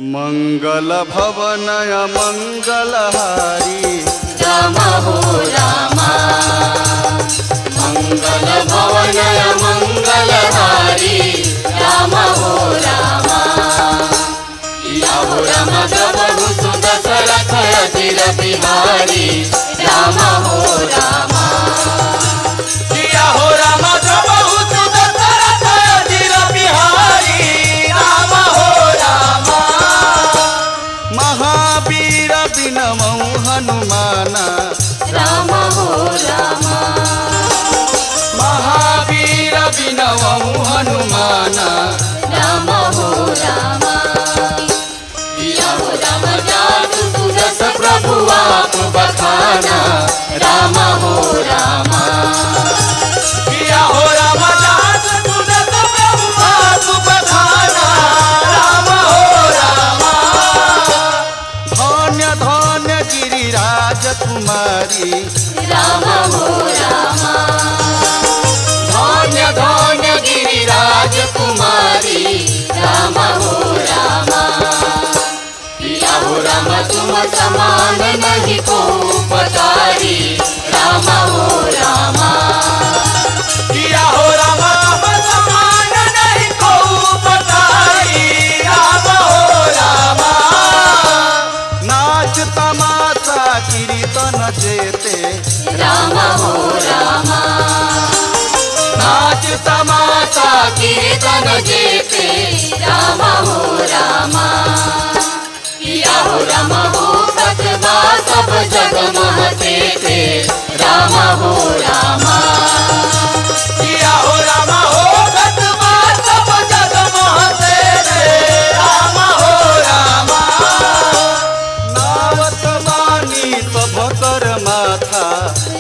मंगल भवनय मंगलहारी राम हो रामा। मंगल भवनय मंगलहारी राम हो रामा। या हो राम प्रभु सुदशरथ अजिर बिहारी राम हो रामा। या हो राम प्रभु सुदशरथ अजिर बिहारी राम हो रामा। महावीर बिनमौ हनुमाना राम हो रामा। महावीर बिनमौ हनुमाना राम हो रामा। या हो राम जातु सुदस प्रभु आप बखाना राम हो रामा। या हो राम जातु सुदस प्रभु आप बखाना राम हो रामा। धन्य धन्य गिरिराज कुमारी राम हो रामा। धन्य धन्य गिरिराज कुमारी राम हो रामा। या हो राम तुम समान नहीं को पतारी राम हो रामा। या हो राम तुम समान नहीं को पतारी राम हो रामा। नाच तमाशा कीर्तन जेते राम हो रामा। नाच तमाशा कीर्तन जेते राम हो रामा। या हो राम हो सतबा सब जग महते थे राम हो रामा। या हो राम हो गतवा सब जग महते रे राम हो रामा। नावत वाणी सब कर माथा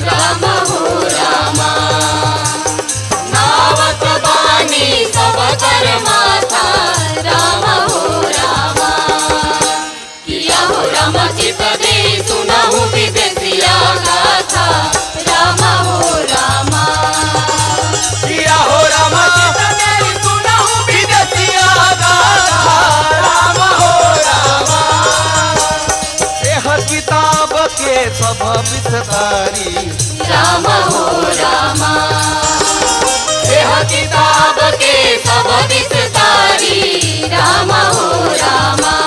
राम हो रामा। नावत बानी सब कर माथा राम हो रामा। किया हो राम चित दे सुनहु विदेशिया गाथा राम हो रामा। या हो राम चितने सुनहु विदेशिया गाथा राम हो रामा। एह किताब के सब विस्तारी राम हो रामा। यह किताब के सब विस्तारी राम हो रामा।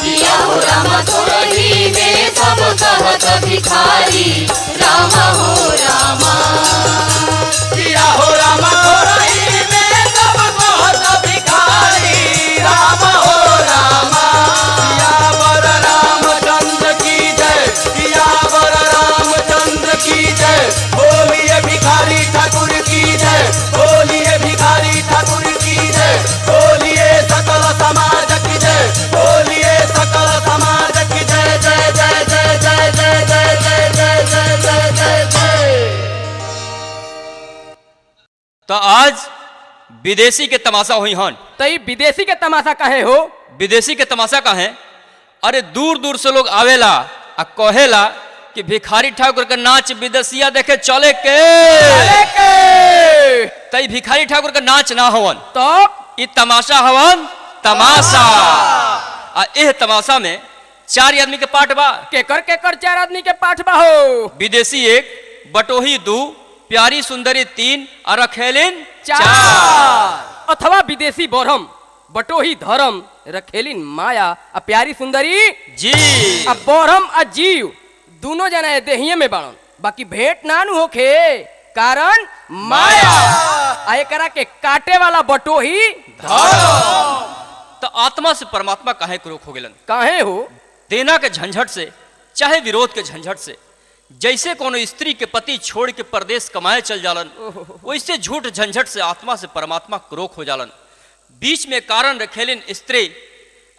या हो राम थोड़ी में सब कहत भिखारी राम हो रामा। या हो राम थोरही में सब कहत भिखारी राम हो रामा। सियावर रामचंद्र की जय सियावर रामचंद्र की जय बोलिए भिखारी ठाकुर की जय बोलिए भिखारी ठाकुर की जय बोलिए सकल समाज की जय बोलिए सकल समाज की जय जय जय जय जय जय जय जय जय जय जय जय जय। तो आज विदेशी के तमाशा हुई हन। तई विदेशी के तमाशा कहे हो? विदेशी के तमाशा कहे? अरे दूर दूर से लोग आवेला आ कहेला कि भिखारी ठाकुर के नाच विदेशिया देखे चले के। तई भिखारी ठाकुर के नाच ना हवन तो ई तमाशा हवन तमाशा। आ एह तमाशा में 4 आदमी के पाठ बा। केकर 4 आदमी के पाठ बा हो? विदेशी 1, बटोही 2, प्यारी सुंदरी 3 और रखेलिन 4। अथवा विदेशी बरहम बटोही धर्म रखेलिन माया आ प्यारी सुंदरी जी। आ बरहम आ जीव दोनों जना देहिए में बाड़न। बाकी भेंट नानू होखे कारण माया आ एकरा के काटे वाला बटोही धर्म। तो आत्मा से परमात्मा काहे क्रोध हो गेलन? काहे हो? देना के झंझट से चाहे विरोध के झंझट से। जैसे कोनो स्त्री के पति छोड़ के परदेश कमाए चल जालन वैसे झूठ झंझट से आत्मा से परमात्मा क्रोध हो जालन। बीच में कारण रखेलिन स्त्री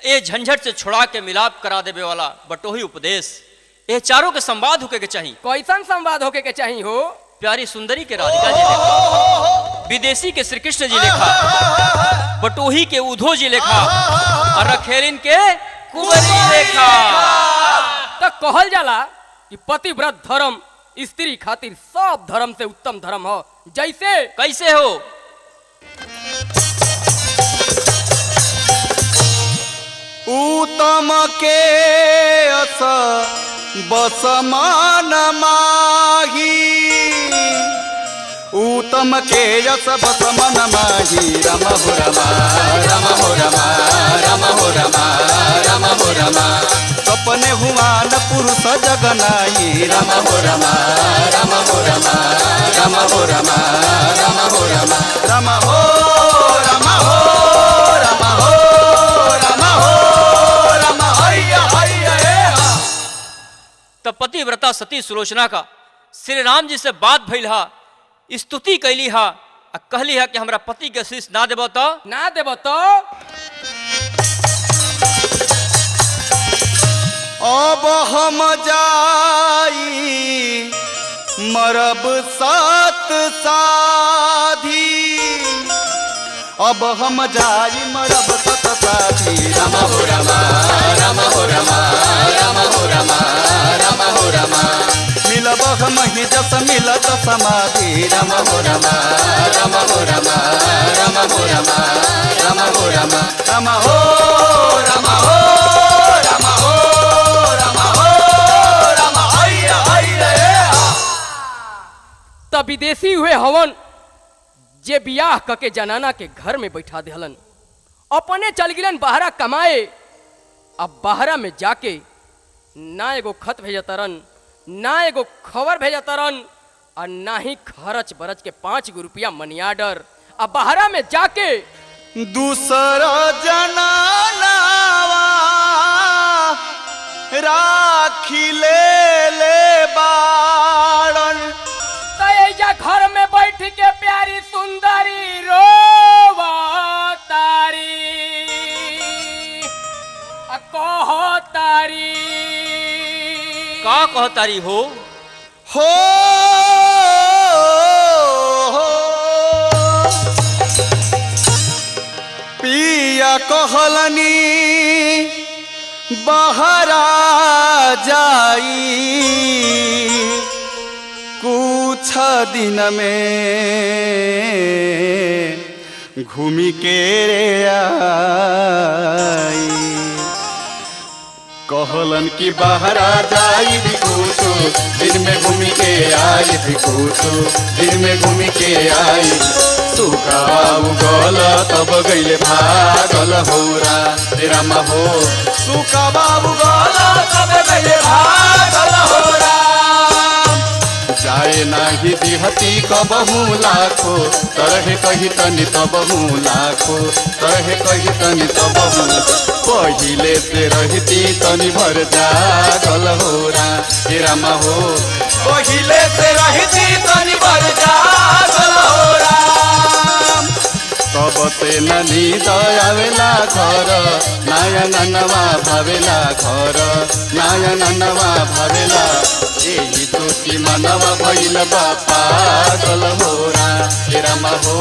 ए झंझट से छुड़ा के मिलाप करा देवे वाला बटोही उपदेश। ये चारों के संवाद होके के चाहिए। कैसन संवाद होके के चाहिए हो? प्यारी सुंदरी के राधिका जी लेखा, विदेशी के श्री कृष्ण जी लेखा, बटोही के उधो जी लेखा और रखेलिन के कुंवरी लेखा। तो कहल जाला कि पतिव्रत धर्म स्त्री खातिर सब धर्म से उत्तम धर्म हो। जैसे कैसे हो? उत्तम के अस बस मन माही उत्तम के यस बस मन माही रम हो रमा रम हो रमा रम हो रमा रम हो रमा सपने हुआ न पुरुष जगनाई रम हो रमा रम हो रमा रम हो रमा रम हो रमा रम हो रम हो रम हो रम हो रम हैया हैया तब पतिव्रता सती सुलोचना का श्री राम जी से बात भइल हा, स्तुति कैली हा, कहली हा कि हमरा पति के शीश ना देबो तो अब हम जाई मरब सात साधी अब हम जाई मरब सत साधी रम हो रमा रम हो रमा रम हो रमा रम हो रमा मिलब हम ही जस मिलत समाधि रम हो रमा रम हो रमा रम हो रमा रम हो रमा रम हो रम हो रम हो रम हो रम हैया हैया। तब विदेशी हुए हवन जे बियाह कके जनाना के घर में बैठा दिहलन, अपने चल गिलन बाहरा कमाए। अब बाहरा में जाके ना एगो खत भेजतरन, ना एगो खबर भेजतरन, और ना ही खर्च बरच के 5 रुपया मनी आर्डर। अब बाहरा में जाके दूसरा जनानावा राखी ले बाड़न तैया घर में बैठ के प्यारी सुंदरी रोवतारी कहतारी का कहतारी हो पिया कहलनी बहरा जाई कुछ दिन में घूमी के रे आई कहलन की बहरा जाई कुछ दिन में घूमी के आई कुछ दिन में घूमी के आई सुखा उगल तब गईले भागल होरा राम हो सुखा उगल तब गईले भागल होरा जाए नाही दिहती कबहू लाखो तरहे कही तनि तबहू लाखो तरहे कही तनि तबहू पहिले से रहती तनि भर जागल होरा राम हो पहिले से रहती तनि भर जागल होरा तब से ननी दयावेला घर नाया ननवा भावेला घर नाया ननवा भावेला यही सोची मनवा भइल बापा गल होरा राम हो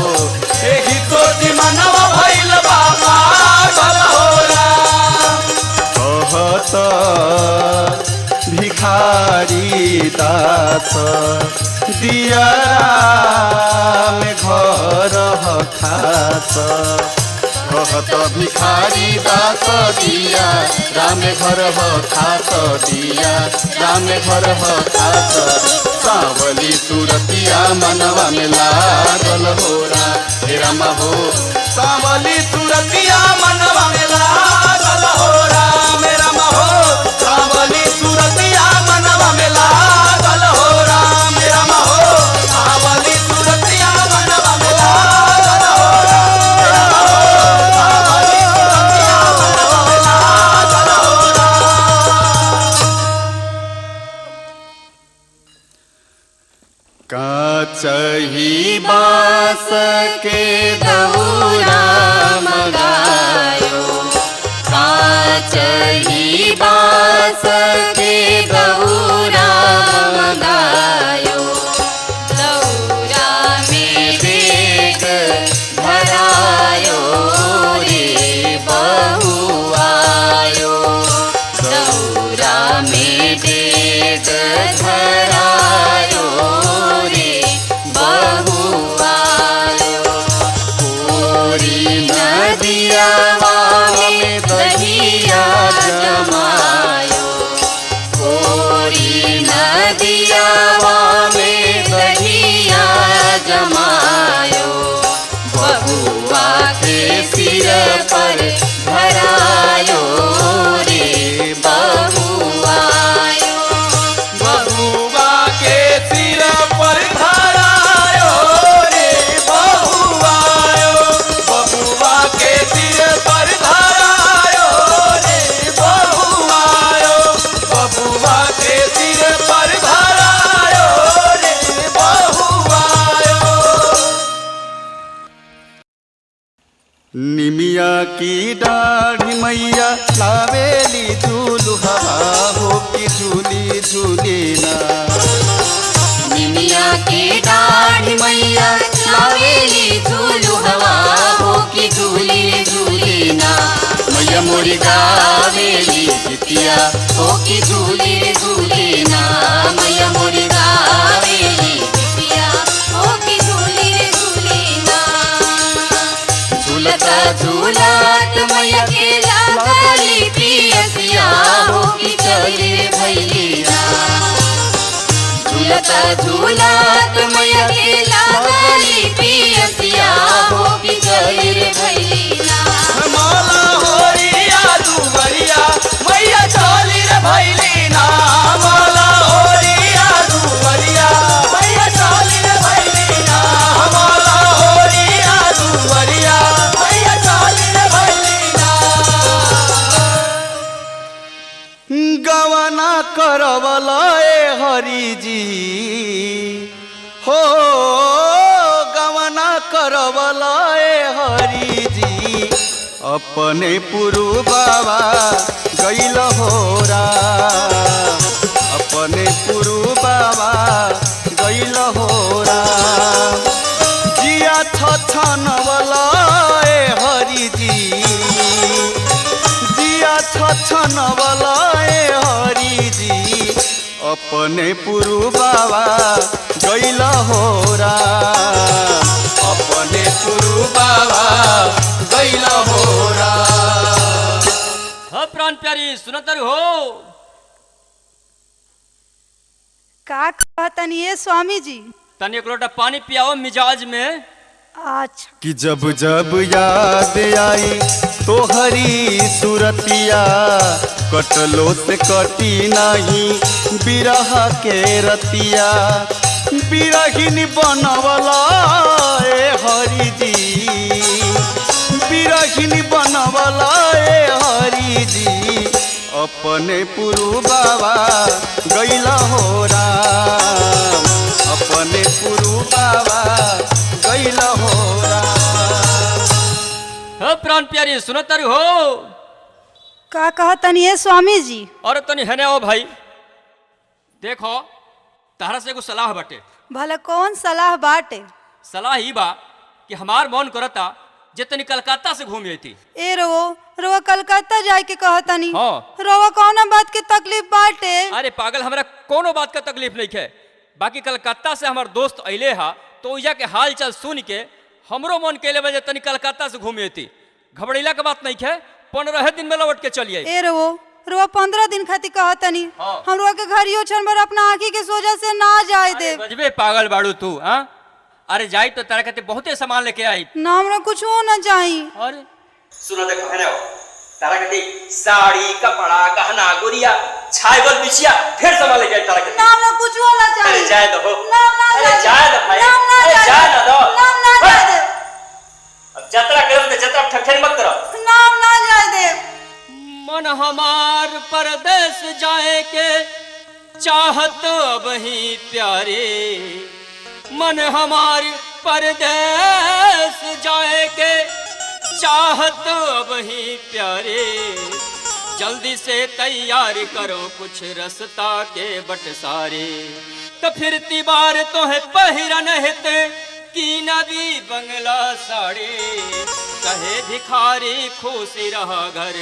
यही सोची मनवा भइल बापा गल होरा कहत भिखारी दास दिया में घर खास कहत भिखारी दास दिया राम घर खास दिया राम घर खास सावली सूरतिया मनवा में लागल होरा राम हो सावली सूरतिया मनवा में लागल होरा राम हो सावली सूरतिया मनवा में लागल होरा राम हो सावली सूरतिया मनवा में लागल होरा राम हो सावली सूरतिया मनवा में लागल होरा। काचही बास के दौरा मगा की दाढ़ी मैया लावेली झूलू हवा हो की झूली झूली ना। निमिया की दाढ़ी मैया लावेली झूलू हवा हो की झूली झूली ना। मैया मोरी गावेली जितिया हो की झूली झूली ना। मैया मोरी गावेली जितिया हो की झूली झूली ना। झूलता झूलत मैया के लागली पियसिया हो की चले भैली ना। झूलता झूलत मैया के लागली पियसिया हो की चले भैली ना। माला होरिया दुबरिया मैया चली रे भैली ना। माला होरिया दुबरिया मैया चली रे भैली ना। माला होरिया दुबरिया मैया चली रे भैली ना। गवना करवला ए हरि जी हो गवना करवला ए हरि जी अपने पुरु बाबा गैल होरा। अपने पुरु बाबा गैल होरा। जिया छछनवला ए हरि जी जिया छछनवला ए हरि जी अपने पुरु बाबा गैल होरा। अपने पुरु बाबा गैल होरा। हाँ प्राण प्यारी सुनतर हो। का कहतनी ये स्वामी जी? तनी एक लोटा पानी पियाओ मिजाज में। अच्छा। कि जब जब याद आई तो हरी सूरतिया कटलो से कटी नहीं बिरह के रतिया। बिरहिन बनवला ए हरि जी बिरहिन बनवला ए हरि जी अपने पुरु बाबा गैल होरा। अपने पुरु बाबा गैल होरा। हाँ प्राण प्यारी सुनतर हो। का कहतनी ये स्वामी जी? और तनी हने ओ भाई देखो तारा से एगो सलाह बाटे। भला कौन सलाह बाटे? सलाह ही बा कि हमार मन करता जे तनी कलकत्ता से घूम अइती। ए रोवा कलकत्ता जाए के कहतनी। हाँ। रोवा कौन बात के तकलीफ बाटे? अरे पागल हमरा कोनो बात का तकलीफ नहीं है। बाकी कलकत्ता से हमार दोस्त अइले हा तो उइजा के हाल चाल सुन के हमरो मन कैले बजे तनी कलकत्ता से घूम अइती। घबड़ैला के बात नहीं है। 15 दिन में लौट के चलिए। ए रोवा 15 दिन खातिर कहतनी। हाँ। हम रोवा के घरियो क्षण भर अपना आँखी के सोजा से ना जाए दे। बजबे पागल बाड़ू तू। हाँ अरे जाई तो तारा कहते बहुते सामान लेके आई। ना हमरा कुछ हो ना चाहिए। अरे सुनो देखो है ना तारा कहते साड़ी कपड़ा गहना गुड़िया छाइगल बिछिया ढेर सामान लेके आई तारा कहते। ना हमरा कुछ हो ना चाहिए। अरे जाए दो। ना अरे जाए दो भाई। अरे जाए ना दो। ना जाए दे। अब यात्रा करो तो यात्रा ठठन मत करो। ना जाए दे। मन हमार परदेश जाए के चाहत वही प्यारे। मन हमार परदेश जाए के चाहत वही प्यारे। जल्दी से तैयार करो कुछ रास्ता के बटसारे। तो फिर तिबार तो है पहिरन हेते की नबी बंगला साड़ी। कहे भिखारी खुशी रहा घर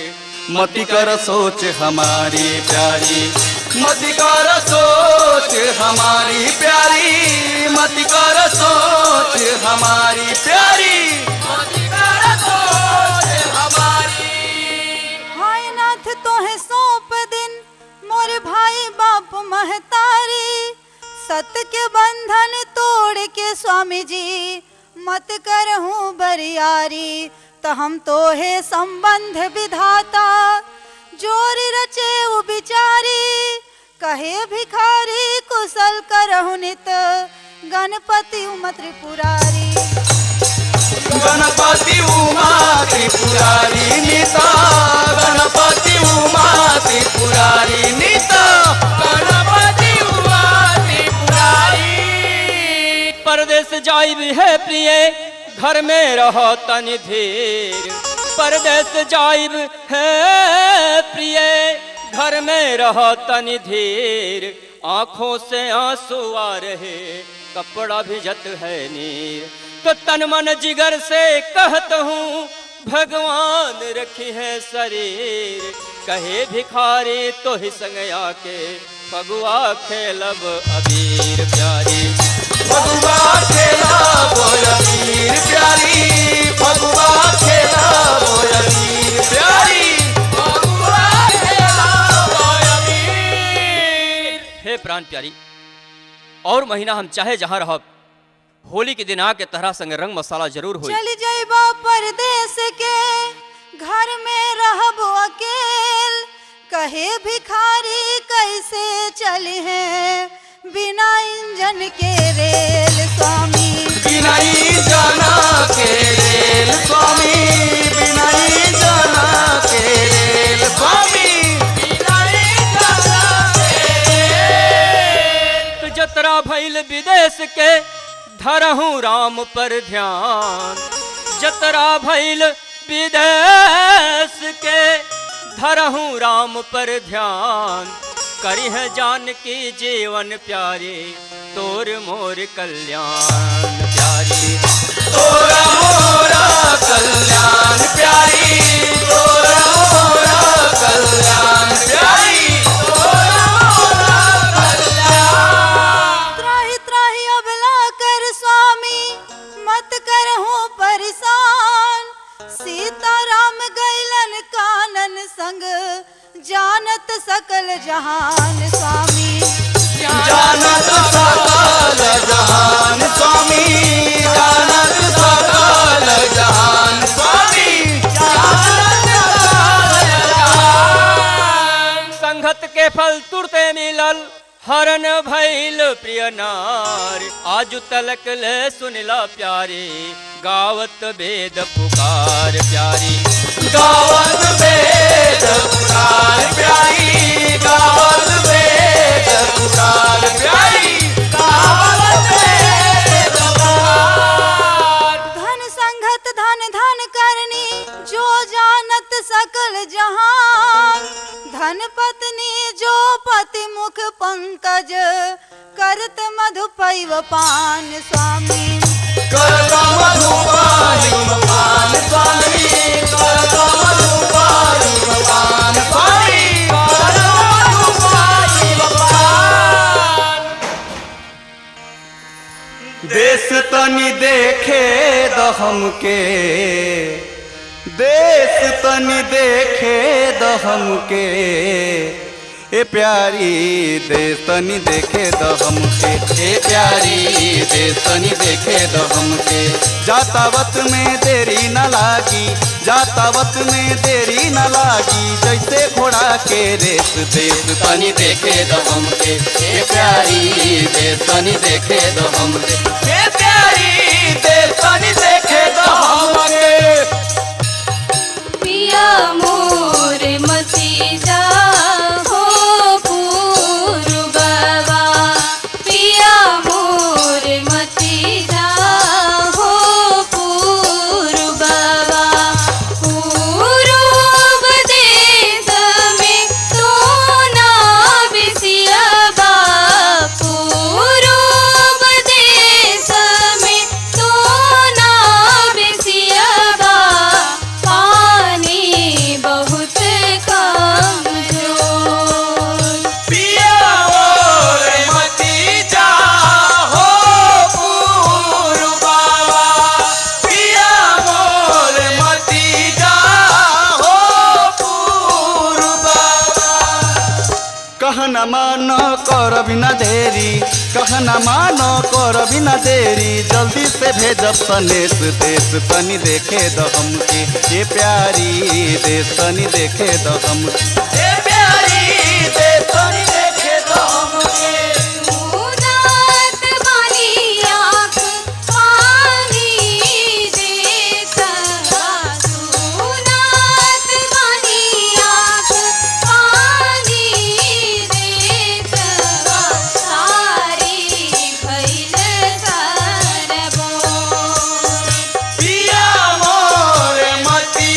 मति कर सोच हमारी प्यारी। मति कर सोच हमारी प्यारी। मति कर सोच हमारी प्यारी। मति कर सोच हमारी। हाय नाथ तोहे सौंप दिन मोरे भाई बाप महतारी। सत के बंधन तोड़ के स्वामी जी मत करहूँ बरियारी। तो हम तो है संबंध विधाता जोरी रचे उ बिचारी। कहे भिखारी कुशल करहु नित गणपति उमा त्रिपुरारी। गणपति उमा त्रिपुरारी निता। गणपति उमा त्रिपुरारी निता। गणपति उमा त्रिपुरारी। परदेश जाई भी है प्रिय घर में रहो तनि धीर। परदेस जाइब है प्रिय, घर में रहो तनि धीर, आंखों से आंसू आ रहे, कपड़ा भिजत है नीर। तो तन मन जिगर से कहत हूँ, भगवान रखी है शरीर, कहे भिखारी तो ही संग आके, फगुआ खेलब अबीर प्यारी। फगुआ खेलब अबीर प्यारी, फगुआ खेलब अबीर प्यारी, फगुआ खेलब अबीर। हे प्राण प्यारी, और महीना हम चाहे जहाँ रहब, होली के दिन आके तहरा संग रंग मसाला जरूर होई। चल जाइबा परदेस के, घर में रहबो अकेल, कहे भिखारी कैसे चले हैं बिना इंजन के रेल स्वामी। बिना इंजना के रेल स्वामी, बिना इंजना के रेल स्वामी, बिना इंजना के रेल। तो जतरा भइल विदेश के, धरहूँ राम पर ध्यान, जतरा भइल विदेश के, धरहूँ राम पर ध्यान, करी है जानकी जीवन प्यारी, तोर मोर कल्याण प्यारी। तोरा मोरा कल्याण प्यारी, तोरा मोरा कल्याण प्यारी, तोरा मोरा कल्याण। त्राही त्राही अबला कर स्वामी, मत करहूँ परेशान, सीताराम गैलन कानन संग, जानत सकल जहान स्वामी। जानत सकल जहान स्वामी, जानत सकल जहान स्वामी, जानत सकल जहान। संगत के फल तुरते मिलल, हरन भइल प्रिय नार, आजु तलक ले सुनिला प्यारी, गावत वेद पुकार प्यारी। गावत वेद पुकार प्यारी, गावत वेद पुकार प्यारी, गावत वेद पुकार। धन संगत धन धन करनी, जो जानत सकल जहान, धन पत्नी जो पति मुख पंकज, करत मधु पैव पान स्वामी। करत मधुपान पान स्वामी, करत मधुपान पान स्वामी, करत मधुपान पान। देश तनी देखे दहम के, देश तनी देखे दहम के, ए प्यारी देश तनी देखे दहम के, ए प्यारी देश तनी देखे दहम के। जातावत में देरी न लागी, जातावत में देरी न लागी, जैसे घोड़ा के रेस, देश तनी देखे दहम के, ए प्यारी देश तनी देखे दहम के, हे प्यारी देश तनी देखे दहम के। पिया मोर मती जा हो पूर्ववा, पिया मोर मती जा हो पूर्ववा, पूर्व देश में सोना बिसियाबा, पूर्व देश में सोना बिसियाबा, पानी बहुत कमजोर। पिया मोर मती जा हो पूर्ववा, पिया मोर मती जा हो पूर्ववा। कहना मानो कर बिना देरी, कहना मानो कर बिना देरी, जल्दी से भेजब सनेश, देश तनी देखे दहम के, ये प्यारी देश तनी देखे दहम के। हे प्यारी देश तनी देखे दहम के। उदात बानी आँख पानी देता, उदात बानी आँख पानी देता, सारी भइल सरबोर। पिया मोर मती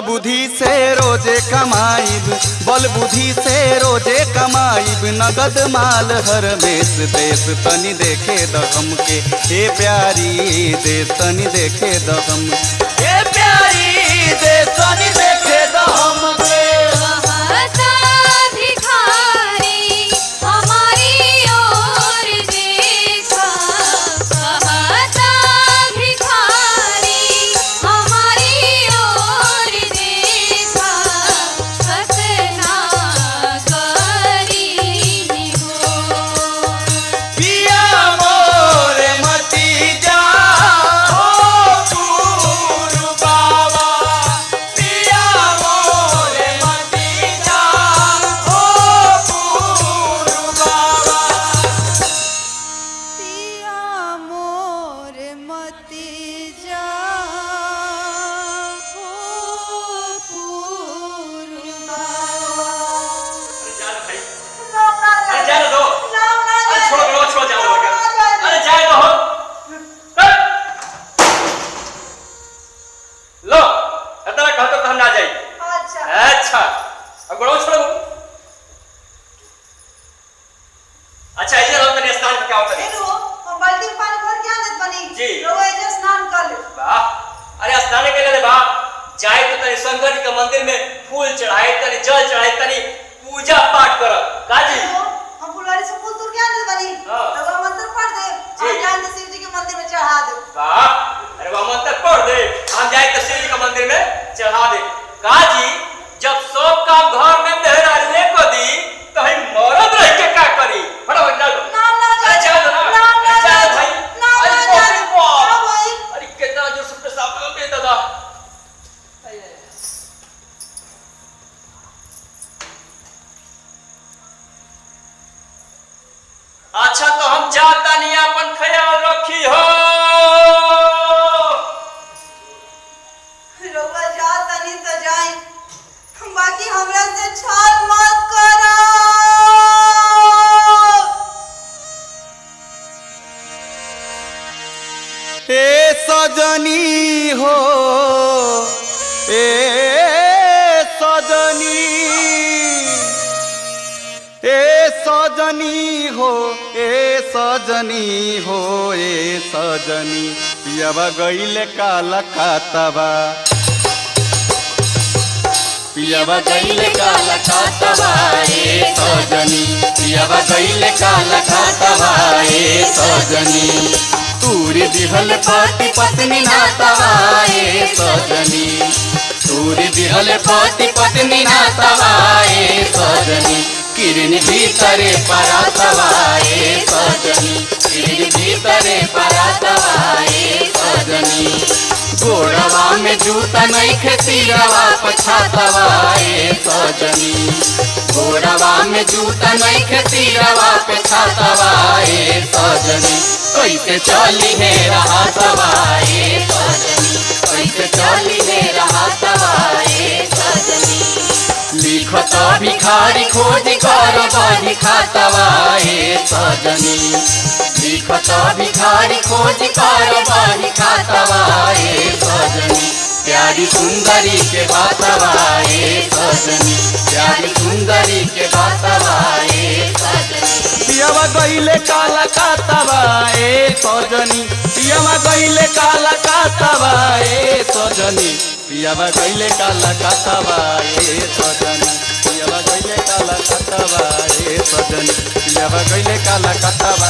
बुद्धि से रोजे कमाइब, बल बुद्धि से रोजे कमाइब, नगद माल हर बेस देश तनी देखे दहम के, ए प्यारी देश तनी देखे दहम, ए प्यारी देश तनी देखे दहम के। अच्छा तो हम जाता नहीं, अपन ख्याल रखी हो। रउआ जाता नहीं तो जाए, बाकी हमरा से छल मत करो। ए सजनी हो, ए सजनी, ए सजनी हो, ए सजनी हो, ए सजनी, पियावा गईले काला खातावा, पियावा गईले काला खातावा, ए सजनी, पियावा गईले काला खातावा, ए सजनी, तूरी दिहल पति पत्नी नातावा, ए सजनी, तूरी दिहल पति पत्नी नातावा, ए सजनी, किरण भीतरे परातवा, ए सजनी, किरण भीतरे परातवा, ए सजनी, गोड़वा में जूता नहीं खेतीरवा पछातवा, ए सजनी, गोड़वा में जूता नहीं खेतीरवा पछातवा, ए सजनी, कैसे चली है राहतवा, ए सजनी, कैसे चली है राहतवा, ए सजनी, लिखत भिखारी खोज कर बही खातवा, ए सजनी, लिखत भिखारी खोज कर बही खातवा, ए सजनी, प्यारी सुंदरी के बातवा, ए सजनी, प्यारी सुंदरी के बातवा, ए सजनी, पियावा गईले काला खातवा, ए सजनी, पियावा गईले काला खातवा, ए सजनी, पियावा गईले काला खातवा, ए सजनी, पियावा गईले काला खातवा, ए सजनी, पियावा गईले काला खातवा,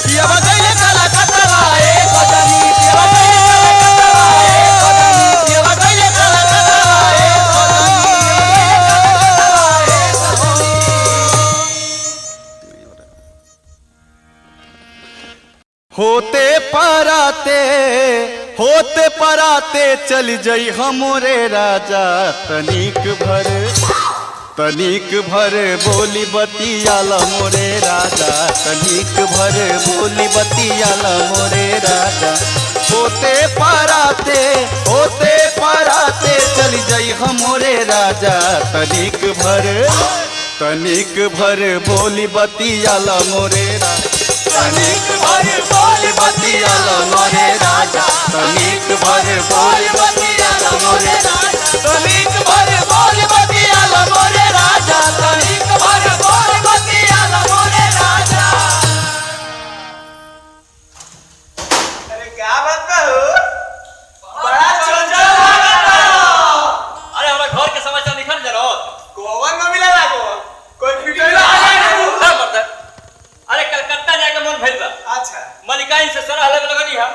पियावा गईले काला खातवा, ए सजनी, पियावा गईले काला खातवा, ए सजनी, पियावा गईले काला खातवा, ए सजनी, होते पराते चल जई हमरे राजा, तनिक भर बोली बतियाला मोरे राजा, तनिक भर बोली बतियाला मोरे राजा, होते पराते चल जई हमरे राजा, तनिक भर बोली बतियाला मोरे राजा। तनिक भर बोल बतियाल मोरे राजा तनिक भर बोल बतियाल मोरे राजा तनिक भर बोल बतियाल मोरे राजा तनिक भर बोल बतियाल मोरे राजा। अरे क्या बात हो बड़ा चंचल लगा। अरे हमारे घर के समाचार निकल जरो गोवन में मिला लागो कोई फिटोला अरे कलकत्ता जाके मन भइल बा। अच्छा मलिकाइन से सलाह लेवे लगनी है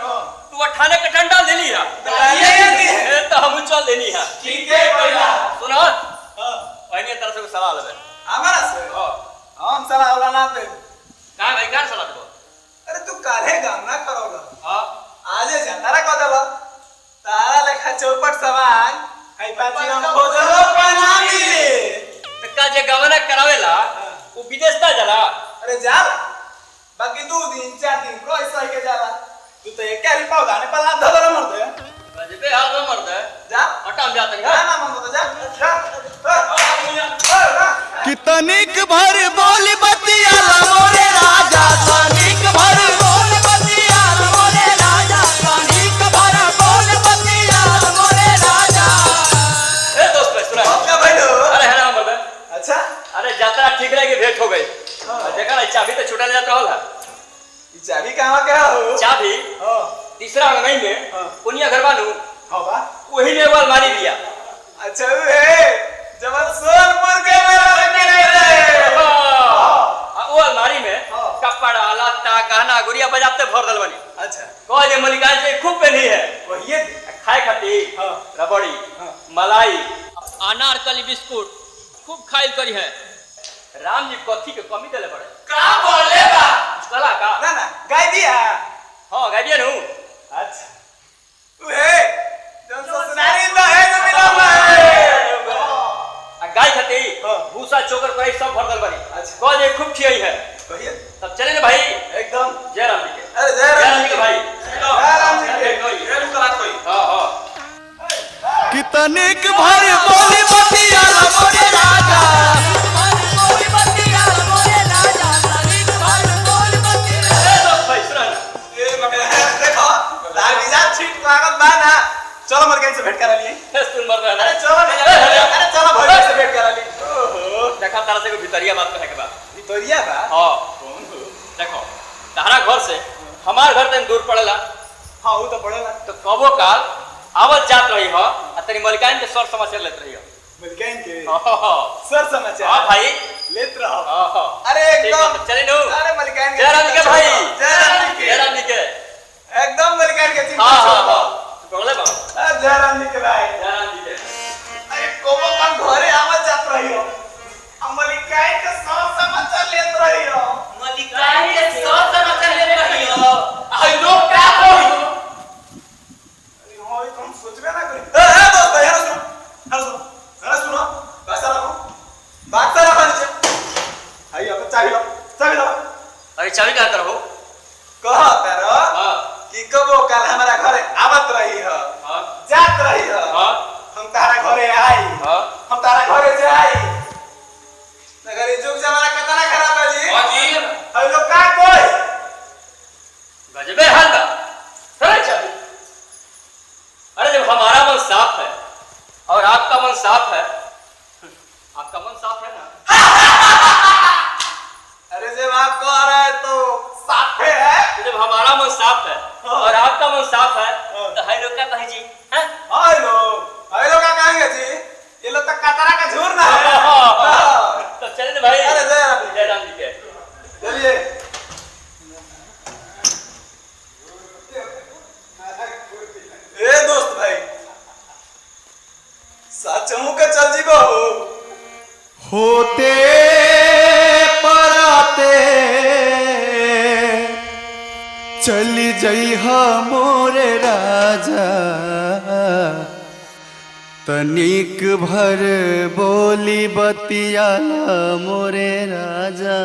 तू अठाने के डंडा ले ली है तो हम चल लेनी है। ठीक है पहिला सुनो वही तरह से सलाह लेवे हमारा से हम सलाह वाला ना दे। का भाई का सलाह देबो? अरे तू काहे काम ना करोगा हां आजे जतारा को देबो तारा लेखा चौपट सामान है पाची हम खोजलो पाना मिले तो का जे गवना करावेला वो विदेश ता जाला। अरे जा बाकी 2 दिन 4 दिन कोई सही के जाला तू तो एक ही पौधा ने पल्ला धदर मर दे गजबे हाल में मर दे जा हटाम जाते ना ना मन तो जा कि तनिक भर बोल बतियाल मोरे राजा तनिक भर बोल बतियाल मोरे राजा तनिक भर बोल बतियाल मोरे राजा। ए दोस्त भाई सुना क्या भाई लो अरे है ना मर दे। अच्छा अरे यात्रा ठीक रह के भेंट हो गई देखा ना चाबी तो छुटा ले जाता होला। ये चाबी कहां क्या हो चाबी हां तीसरा अंगई में पुनिया घर बानू हां बा वही ने वाल मारी दिया। अच्छा है जब सोनपुर के मेरा रखे रहता है वो अलमारी में कपड़ा लत्ता गहना गुड़िया बजाते भर दल बनी। अच्छा कह जे मलिका से खूब पहनी है वही है खाए खातिर हाँ। रबड़ी मलाई अनारकली बिस्कुट खूब खाइल करी है। राम जी कथी के कमी देले बड़े का बोले बा चला का ना ना गाय दिया हां गाबिया नु अच्छा तू है जन ससुरारी तो है जो मिला है आ गाय खातिर हाँ। भूसा चोकर पर सब भर दल बनी। अच्छा। कह जे खूब खियाई है वही है तब चले ना भाई एकदम जय राम जी के अरे जय राम जी के भाई जय राम जी के ये मुकलात कोई हां हां कि तनिक भर बोल बतियाल मोरे राजा बोल बतियाल मोरे राजा तनिक भर बोल बतियाल। ए दोस्त भाई सुना ना ये मगर देखो लागिजा ठीक लागत बा ना चलो मरकन से भेंट करा लिए सुन मर रहा अरे है चलो अरे चलो भाई से भेंट करा लिए ओहो देखा तारा से को भितरिया बात कहे के बा विक्टोरिया बा हां देखो तारा घर से हमार घर तन दूर पड़ेला हां वो तो पड़ेला तो कबो काल आवत जात रही हो आ तेरी मलिकाइन के सर समाचार लेत रही हो। मरकन के हां सर समाचार हां भाई लेत रहो हां अरे ठीक है एकदम तो चले नु अरे मलिकान जय राम जी के भाई जय राम जी के जय राम जी के एकदम मलिकान के चिंता हां हां छोड़ हां बोले बा जय राम जी के भाई जय राम जी के अरे कोबो कल घरे आवत जात रही हो हम मलिकान के सब समाचार लेत रही हो मलिकाइन के सर समाचार लेत रही हो आ लोग का कोई अरे हो तुम सोचबे ना करी ए दोस्त भाई हेलो सुनो पैसा रखो बात करा बन आई अब चाबी लो अरे चाबी कहां तर हो कह तेरो हां कि कबो कल हमारा घरे आवत रही हो हां जात रही हो हां हम तारा घरे आई हां हम तारा घरे जाई नगर जुग जमाना कितना खराब है जी हां जी हम लोग का कोई गजबे हाल बा अरे चाबी अरे जब हमारा मन साफ है और आपका मन साफ है आपका मन साफ है ना अरे जब आप कह रहे हैं तो साफ है तो जब हमारा मन साफ है और आपका मन साफ है तो हाय लोग क्या कहे जी हैं हाय लोग का कहेंगे जी ये लोग तो कतरा का झूर ना है तो चले ना भाई अरे जय राम जी के चलिए ए दोस्त भाई सचमु के चल जी बहू होते पराते चली जइह मोरे राजा तनिक भर बोली बतियाल मोरे राजा।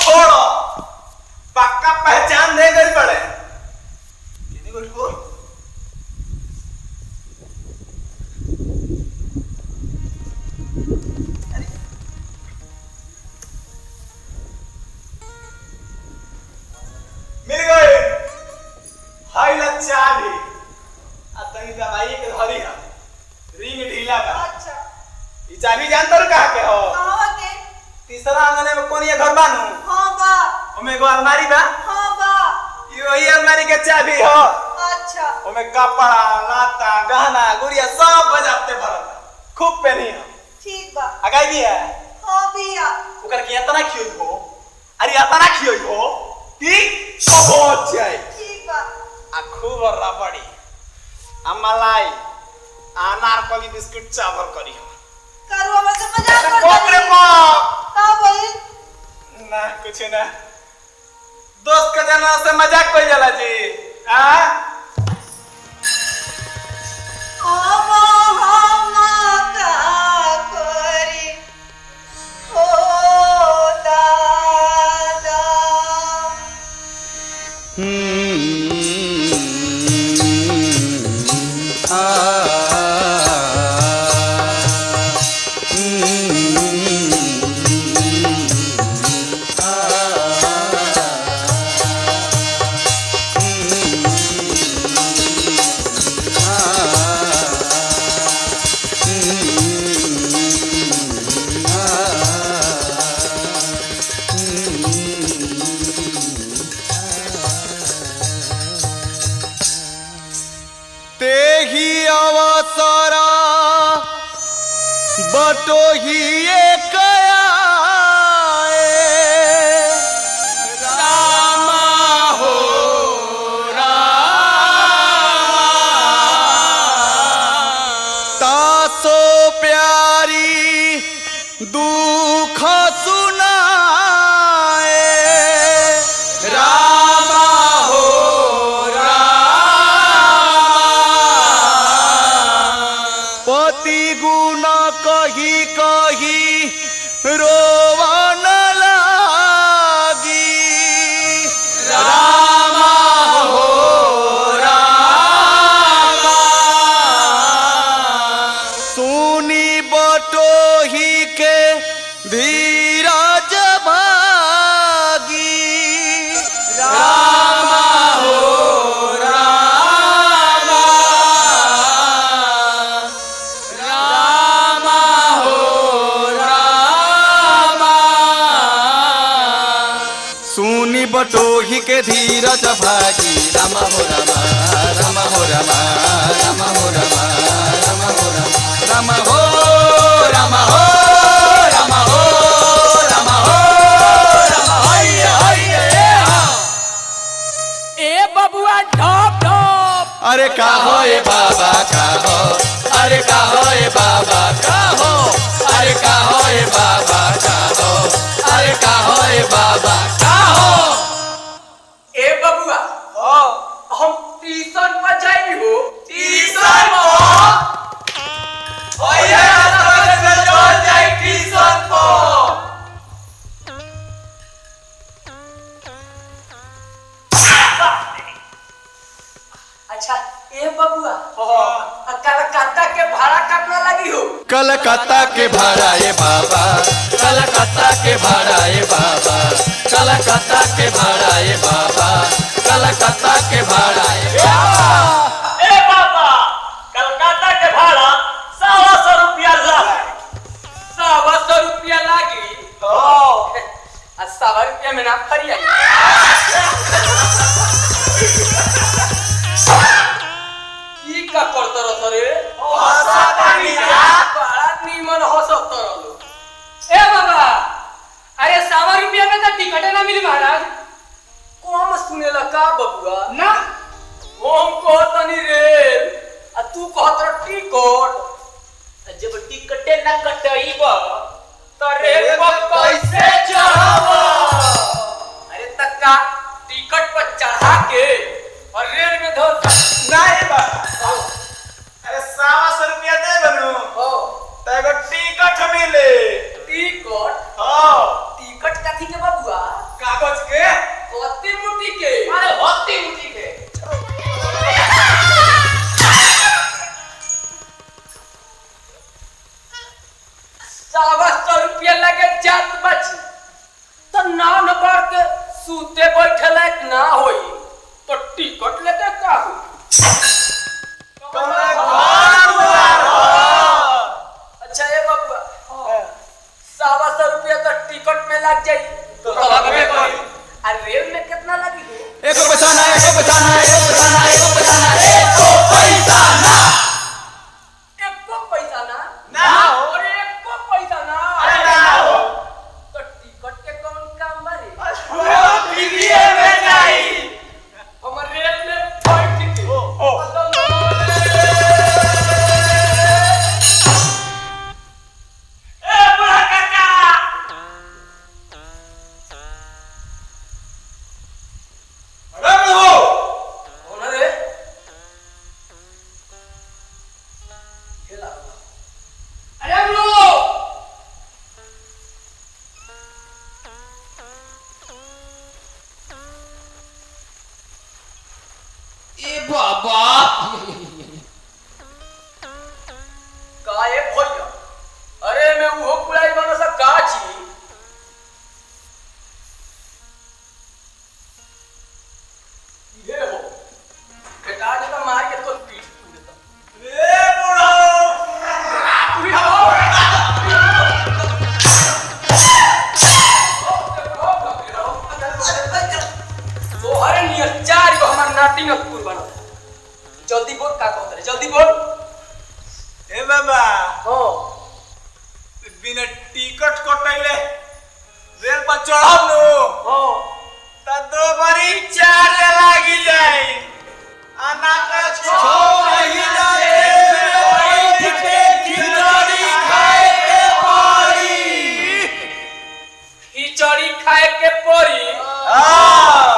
छोड़ो पक्का पहचान दे गई पड़े कितनी गोली को मिल गए हाई लच्छा भी अतनी दवाई के धरी है रिंग ढीला बा अच्छा ई चाबी जानतर कहा के हो कहां के तीसरा आंगने में कौन ये घर बानू हां बा ओमे एगो अलमारी बा हां बा ई वही अलमारी के चाबी हो अच्छा ओमे कपड़ा लाता गहना गुड़िया सब बजाते भरल खूब पहनी हो ठीक बा अगाई भी है हां भैया ओकर के इतना खियोई हो अरे इतना खियोई हो कि पहुंच जाए ठीक बा आ खूब रबड़ी आ मलाई अनारकली बिस्कुट चावल करी हो करुआ में से मजाक कर बाप रे बाप का बोली ना कुछ ना दोस्त के जना से मजाक कोई जाला जी हां हम का करी हो दादा तेही अवसरा बटोही कया रामा हो तासो प्यारी दुख सुनाए रामा हो पति गुण कही कही रोवन लागी रामा हो रामा सुनी बटोही के धीरज भागी रामा हो रामा रामा हो रामा सुनी बटोही के धीरज भागी रामा हो रामा रामा हो रामा रामा हो रामा रामा हो रामा रामा हो रामा हो रामा हो रामा हो रामा हैया हैया ए बबुआ ढप ढप अरे का हो ए बाबा का हो अरे का हो ए बाबा का हो अरे का हो ए बाबा का हो अरे का हो ए बाबा का हो ए बबुआ हम ट्यूशन पर जाई हो ट्यूशन हो ओए आज में चल जाए ट्यूशन को अच्छा ए बबुआ कलकत्ता के भाड़ा कितना लगी हो कलकत्ता के भाड़ा ए बाबा कलकत्ता के भाड़ा ए बाबा कलकत्ता के भाड़ा ए बाबा कलकत्ता के भाड़ा ए बाबा ए बाबा कलकत्ता के भाड़ा 100 रुपया लागे 100 रुपया लागी हो 100 रुपया में ना फरी आई की का करत रह रे बड़ा नीमन हंसत रहलो ए बाबा अरे 100 रुपया में तो टिकट ना मिली महाराज कम सुनेला का बबुआ ना हम कहतनी रे आ तू कहत रह टिकट जब टिकटे न कटईब तो रेल पर कैसे चढ़ब अरे तक्का टिकट पर चढ़ा के और रेल में धो नहीं बाबा अरे 100 रुपया दे बनू हो तो एगो टिकट मिले टिकट हां टिकट कथी के बबुआ ₹100 रुपया लगे जात बची तो ना न बढ़ के सूते बैठे लायक ना होई तो टिकट लेके का हो अच्छा ये बाबा ₹100 रुपया तो टिकट में लग जाई तो लगबे करी और रेल में कितना लगी एको पैसा ना एको पैसा ना एको पैसा ना एको पैसा ना एको पैसा ना एको पैसा ना ना हो और एको पैसा ना अरे ना हो तो टिकट के कौन काम बारे फ्रीए में जाई हमर रेल में बैठ के ओ ए बुढ़ा काका अरे हो कौन रे हेला अरे लो ए बाबा काहे भैया अरे मैं वो कुड़ाई बनो सा काची ये हो बेटा जी तो मार के तो पीट तू देता ए बुढ़ा पूरी हो तो हरे नियर चार को हमार नाटी में पूर बना जल्दी बोल का कहत रे जल्दी बोल ए बाबा हो बिना टिकट कटैले रेल पर चढ़ब नु हो त दो बारी चार्ज लागी जाई आना का 6 महीना रेल में बैठ के खिचड़ी खाए के पड़ी खिचड़ी खाए के पड़ी हां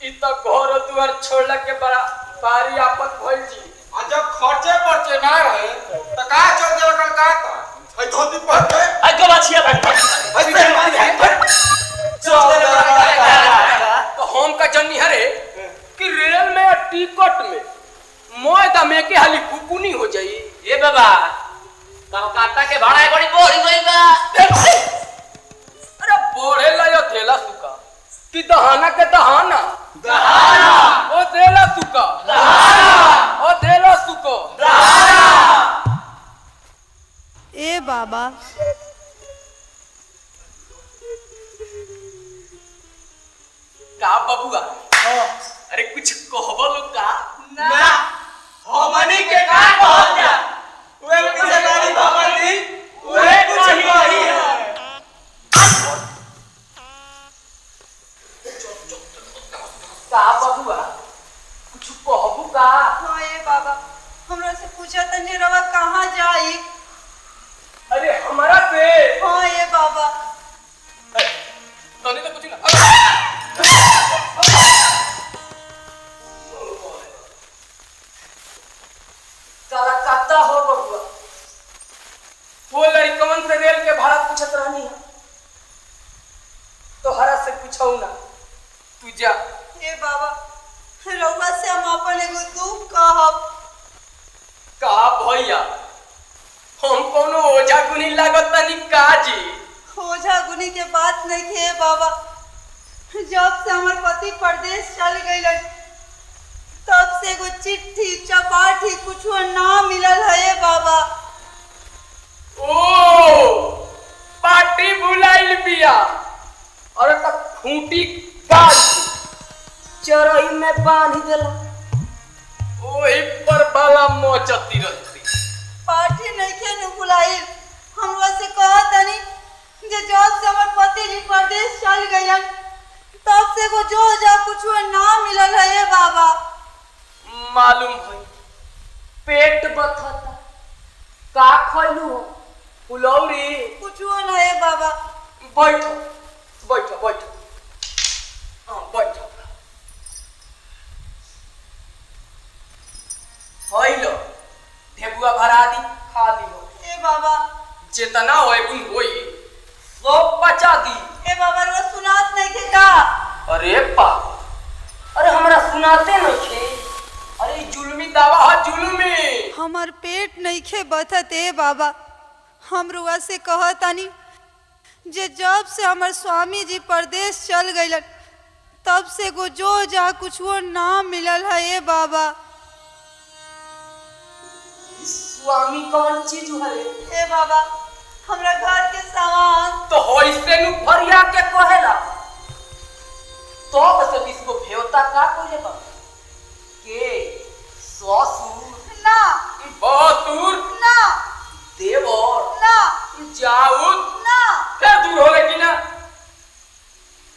इ तो घर दुआर छोड़ला के बड़ा बारी आपत भइल जी आ जब खर्चे पड़चे ना रहे त का चल देव का है धोती पहन के आ गो बाछिया भाई ऐसे मान जाए तो हम का जन्नी हरे कि रेल में टिकट में मोय दमे के हाली कुकुनी हो जाई ए बाबा कलकत्ता के भाड़ा बड़ी बोरी गई बा अरे बोले लायो थेला सुका कि दहाना के दहाना ओ देला सुका ओ देला सुको ए बाबा का बबुआ अरे कुछ कहबो लो का ना हमनी के का कहल जा वे पीछे गाड़ी भगवती वे कुछ कही है का बबुआ कुछ कहबो का हाँ ए बाबा हमरा से पूछा तनी रवा कहाँ जाई अरे हमारा से हाँ ए बाबा तने तो कुछ ना साला काता हो बबुआ वो लड़कवन से रेल के भाड़ा पूछत रहनी है तो हरा से पूछऊ ना तू जा ए बाबा रउआ से हम अपन एगो दुख कहब का भैया हम कोनो ओझा गुनी लागत तनी काजी ओझा गुनी के बात नहीं खे बाबा जब से हमार पति परदेश चल गइलन तब से एगो चिट्ठी चपाटी कुछो ना मिलल है ए बाबा ओ पार्टी भुलाइल बिया और तक खूंटी काट चरई में बांध देला ओही पर बाला मोचती रहती पार्टी नहीं खे न बुलाइल हमरा से कहा तनी जे जब से हमार पति जी परदेश चल गइलन तब से एगो जो जा कुछो ना मिलल है ए बाबा मालूम भई पेट बथता का खइलू हो फुलौरी कुछो ना है बाबा बैठो बैठो बैठो हाँ बैठो होइलो ढेबुआ भरा दी खा लियो ए बाबा जितना होए गुण होई सब बचा दी ए बाबा रो सुनात नहीं के का अरे पा अरे हमरा सुनाते नहीं थे अरे जुल्मी दावा है जुल्मी हमार पेट नहीं खे बथत ए बाबा हम रुआ से कहतानी जे जब से हमार स्वामी जी परदेश चल गइलन तब से गो जो जा कुछ वो ना मिलल है ये बाबा। स्वामी कौन चीज है? ए बाबा हमरा घर के सामान तो होइसे नु फरिया के कहेला तो बस इसको भेवता का कोले बा के ससुर ना बहादुर ना देवर ना जाऊद ना फिर दूर होले कि ना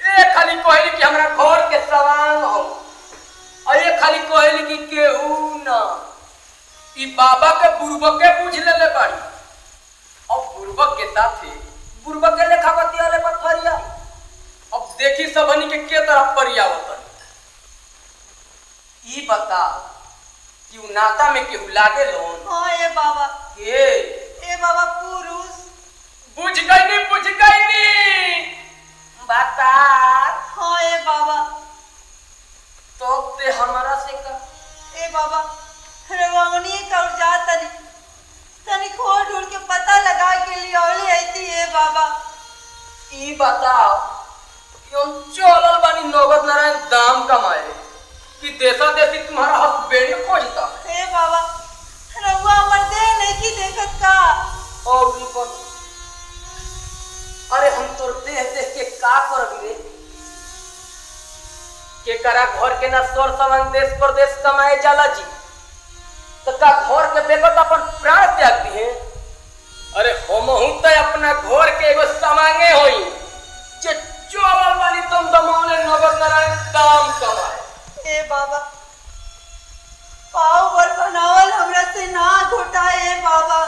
ए खाली कहली कि हमरा घर के सामान हो और ये खाली कहली कि केहू ना ई बाबा के बुरबक के बुझ लेले बाड़ी अब बुरबक के साथे बुरबक के लेखा बतियाले पर फरिया अब देखी सबनी के तरफ परिया होता ई बता कि उ नाता में केहू लागे लोन। हाँ ए बाबा के ए बाबा पुरुष बुझ गईनी बता। हाँ ए बाबा तो ते हमारा से का ए बाबा रवांगनी का जा तनी खोज ढूंढ के पता लगा के लिए औली आईती है बाबा। ई बताओ कि हम चलल बानी नगद नारायण दाम कमाए कि देशा देशी तुम्हारा हस्बैंड खोजता ए बाबा रउआ हमर देह नहीं की देखत का और भी बन। अरे हम तोर देह देख के का करब रे के करा घर के ना सोर सामान देश परदेश कमाए जाला जी तो का घर के बेगत अपन प्राण त्याग दी है। अरे हमहू तो अपना घर के एगो सामांगे होई जे चोवल वाली तुम दमौले नगद नारायण दाम कमाए। ए बाबा पाव बर बनावल हमरा से ना घोटा ए बाबा।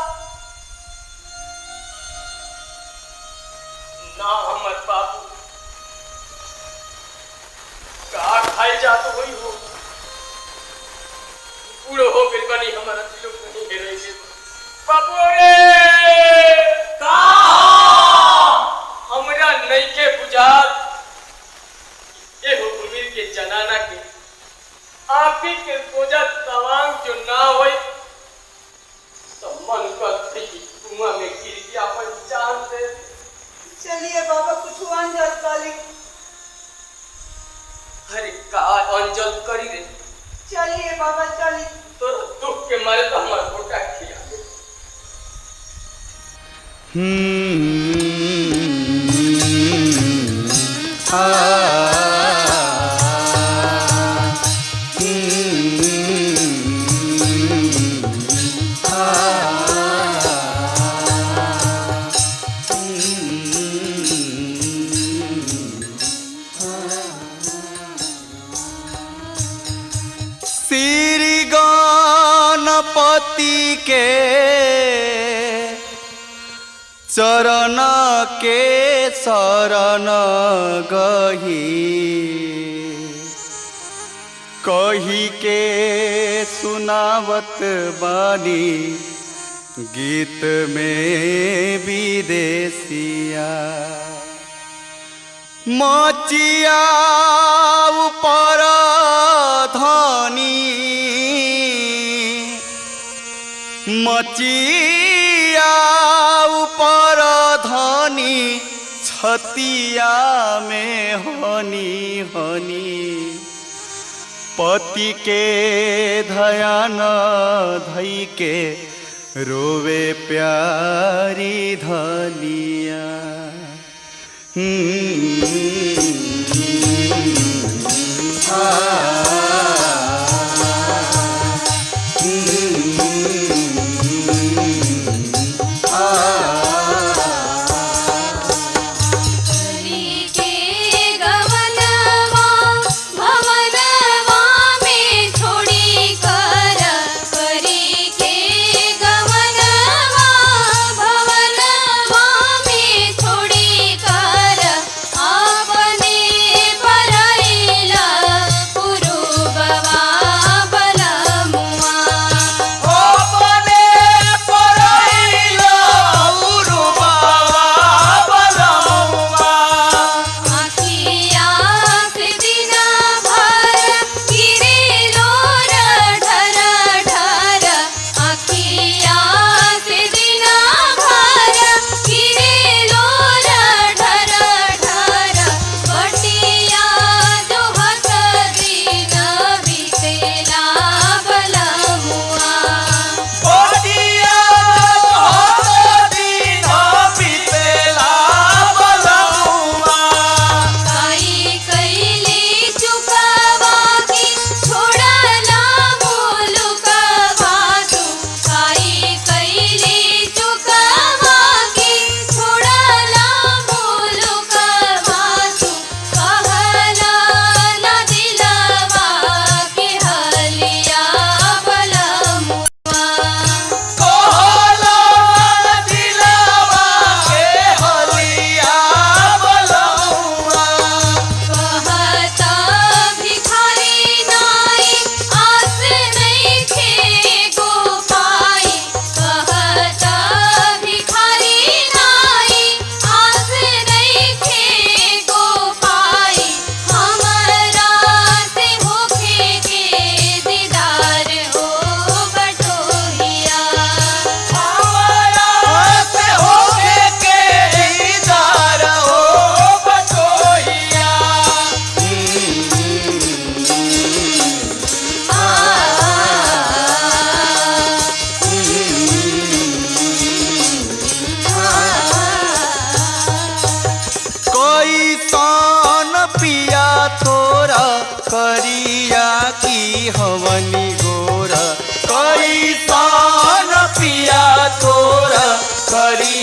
ना हमर बाबू का खाई जात होई हो पूरो हो गइल बनी हमारा दिलो नहीं घेरे से बाबू रे का हमरा नहीं के बुझाल ए हो कुमीर के जनाना के आपी के सोजा तवांग जो ना होई तो मन करती कुआं में गिर के अपन जान दे। चलिए बाबा कुछ अंजल काली अरे का अंजल करी रे चलिए बाबा चलिए तो दुख के मारे तो हमारा घोटा खिया श्री गणपति के चरण के शरण गही कही के सुनावत बानी गीत में विदेशिया मचिया ऊपर धनी मचिया ऊपर धनी छतिया में हनी हनी पति के ध्यान धई के रोवे प्यारी धनिया।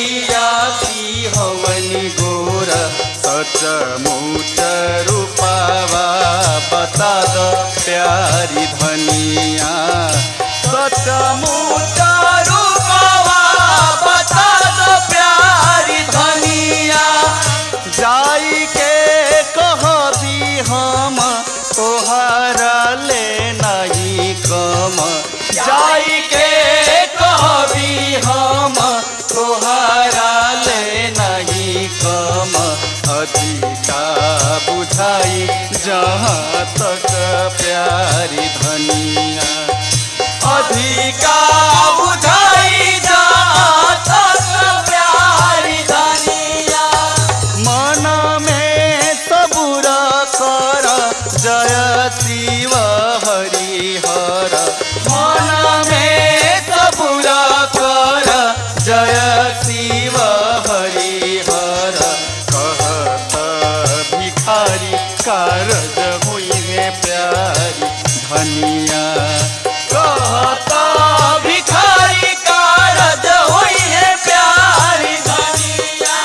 मैया की हवनी गोर सचमुच रूपावा बता दो प्यारी धनिया सचमुच रूपावा बता दो प्यारी धनिया जाई के कहबी हम तोहरा ले नहीं कम जाई के कहबी हम तोहरा ले नहीं कम अधिका बुझाई जहाँ तक प्यारी धनिया अधिका बुझाई जहाँ तक प्यारी धनिया मन में सबूर कर जय शिव हरिहर मन में सबूर कर जय शिव हरिहर कहत भिखारी कारज हुई है प्यारी धनिया कहत भिखारी कारज हुई है प्यारी धनिया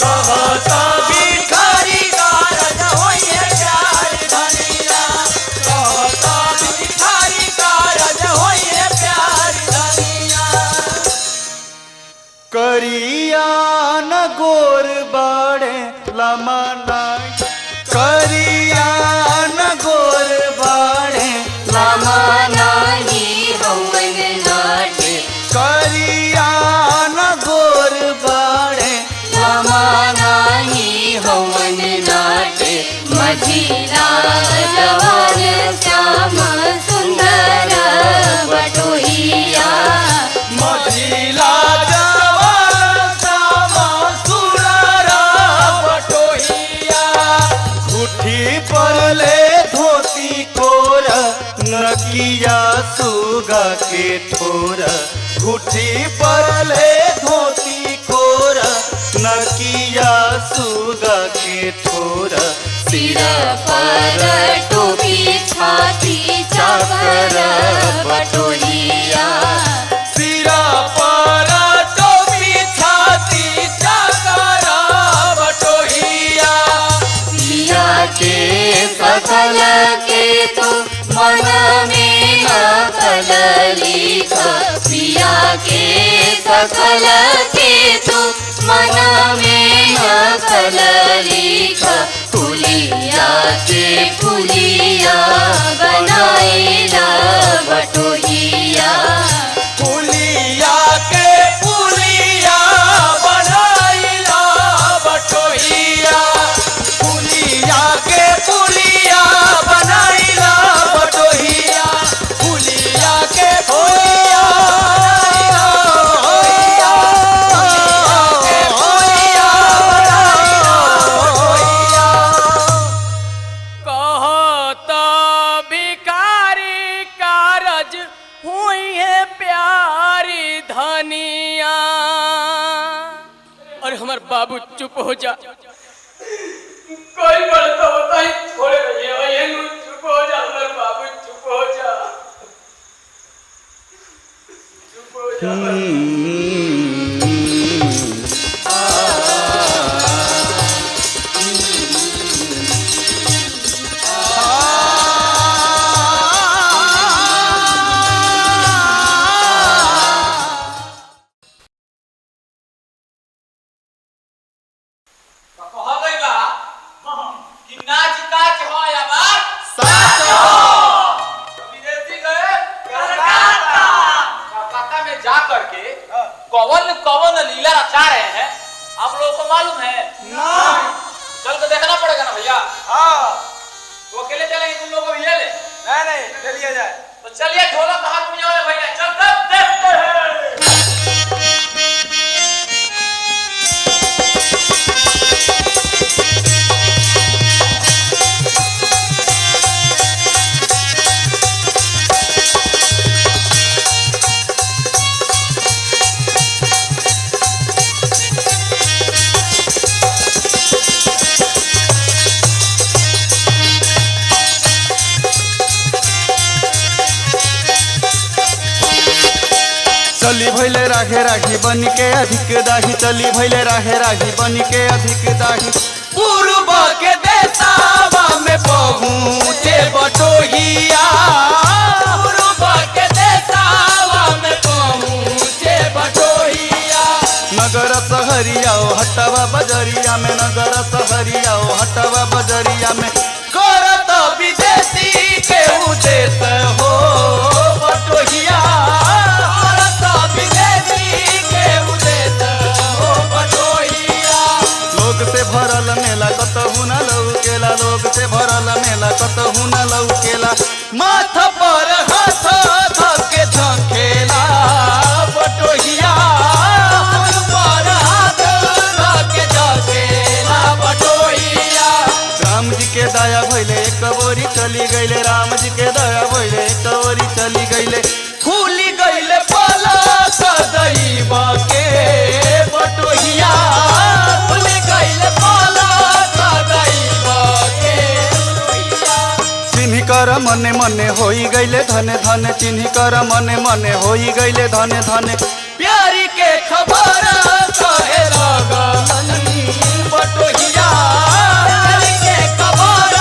कहत भिखारी कारज हुई है प्यारी धनिया कहत भिखारी कारज हुई है प्यारी धनिया करिया न गोर बाड़े लमना करिया न गोर बाड़े लमनाही हवन नाटे करिया न गोर बाड़े लमनाही हवन नाटे मझिला जवान श्याम सुंदर बटोहिया मझिला जवान श्याम सुंदर बटोहिया घुठी पर ले धोती कोर नकिया सुगा के ठोर घुठी पर ले धोती कोर नकिया सुगा के ठोर सिर पर टोपी छाती चाकर बटोहिया सिरा पर टोपी छाती चाकर बटोहिया पिया के सकल के तू मन में न कललिख पिया के सकल के तू मन में न कललिख फुलिया के फुलिया बनाइला बटोहिया पुलिया के पुलिया बनाइला बटोहिया पुलिया के पुलिया बनाइला बटोहिया पुलिया के पुलिया कहत भिखारी कारज हुई है प्यारी धनिया। और हमार बाबू चुप हो जा कोई बोलता होता ही छोड़ रही चुप हो जा हमार बाबू चुप हो जा चुप हो जा कहा गई बा कि नाच काच हो या बात विदेशी गए कलकत्ता में जा करके कौन कौन लीला रचा रहे हैं आप लोगों को मालूम है? नहीं। चल के देखना पड़ेगा ना भैया। हाँ। तो अकेले चलेंगे तुम लोग को भी ले ले? नहीं चलिए जाए। तो चलिए ढोलक हाथ में जाओ भैया चल कर देखते हैं। चली भैले राघे राघी बन के अधिक दाही, चली भैले राघे राघी बन के अधिक दाही। पूर्व के देसावा में पहुँचे बटोहिया, पूर्व के देसावा में पहुँचे बटोहिया। नगर सहरिया ओ हटवा बजरिया में, नगर सहरिया ओ हटवा बजरिया में। करत विदेशी के उदेश हो बटोहिया, करत विदेशी के उदेश हो बटोहिया। लोग से भरल मेला कतहु न लौकेला, लोग से भरल मेला कतहु न लौकेला। माथ पर हाथ धके झकेला बटोहिया, माथ पर हाथ धके झकेला बटोहिया। राम जी के दया भइले एक बोरी चली गईले, राम जी के दया भइले एक बोरी चली गईले। खुली गईले पला सदैव के बटोहिया, खुली गईले पला सदैव के बटोहिया। चिन्ह कर मने मने होई गईले धने धने, चिन्ह कर मने मने होई गईले धने धने। प्यारी के खबर कहे लगनी बटोहिया, प्यारी के खबर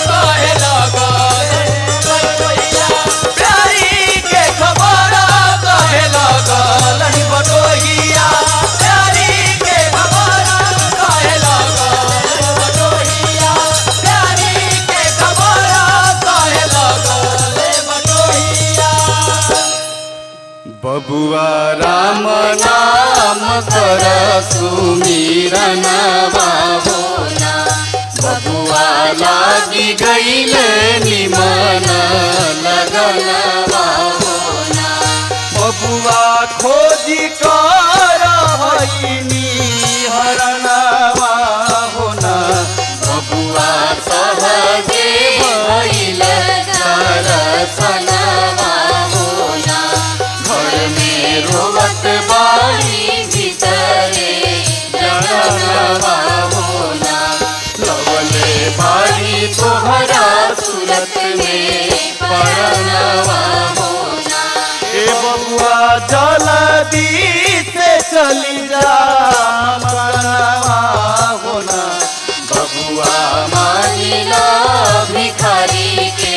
कहे लगनी बटोहिया। प्यारी के खबर कहे लगनी बटोहिया, प्यारी के खबर कहे लगनी बटोहिया, प्यारी के खबर कहे लगनी बटोहिया। बबुआ राम नाम कर सुमिरन होना बबुआ लागी गईले निमन लगन होना। बबुआ खोजी कर हईनी हरणवा होना। बबुआ सहजे भइल दर्शनवा होना। घर में रोवत बाड़ी भीतरे जनवा होना। लवले बाड़ी तोहरा सूरत में पड़नवा होना। ए बबुआ जल्दी से चली जा मरनवा होना। बबुआ मानिला भिखारी के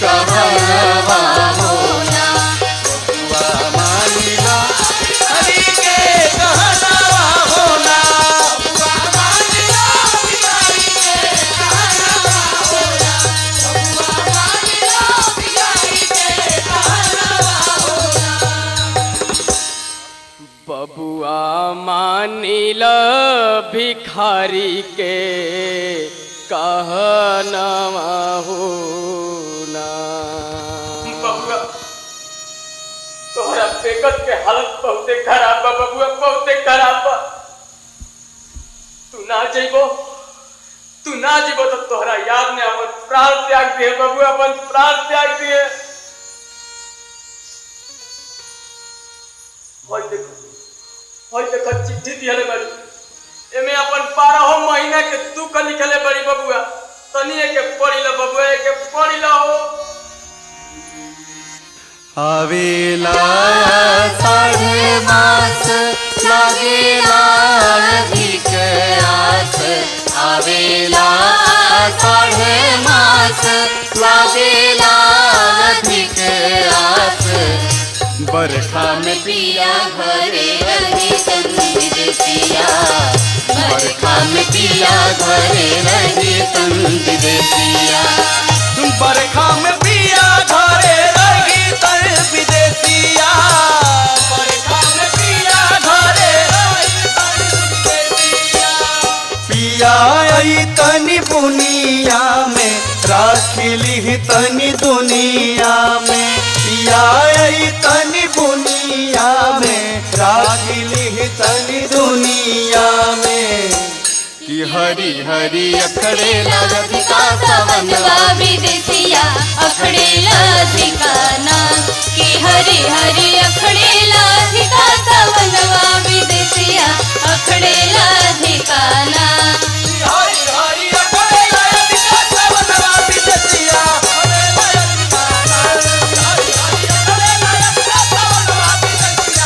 कहनवा होना। बबुआ मानिला हरि के कहनवा होना, बबुआ मानिला भिखारी के कहनवा होना, बबुआ मानिला भिखारी के कहनवा होना। बबुआ मानिल भिखारी के कहनवा होना। बबुआ तोहरा बेकत के हालत बहुते खराब बा बबुआ, बहुते खराब बा। तू ना जइबो तो तोहरा याद में अपन प्राण त्याग दिए बबुआ, अपन प्राण त्याग दिए। होय देखो चिट्ठी दिहले बड़ी, एमे अपन 12 महीना के दुख लिखले बड़ी बबुआ। तनी के पढ़ी ल बबुआ, के पढ़ी ल हो। आवेला साढ़े मास लागेला अधिक आस। आवेला साढ़े मास लागेला अधिक आस। बरखा में पिया घरे रही तन विदेशिया। बरखा में पिया घरे रही तन विदेशिया। बरखा में पिया घरे रही तर विदेशिया, बरखा में पिया घरे रही तर विदेशिया। पिया आई तनी बुनिया में, राखिली तनी दुनिया में। पिया आई तनी बुनिया में, राखिली तनी दुनिया में। कि हरी हरी अखड़ेला अधिका सवनवा विदेशिया। अखड़ेला अधिकाना कि हरी हरी अखड़ेला अधिका सवनवा विदेशिया। अखड़ेला अधिकाना हरि हरि अखड़ेला अधिका सवनवा विदेशिया। अखड़ेला अधिकाना, हरि हरि अखड़ेला अधिका सवनवा विदेशिया।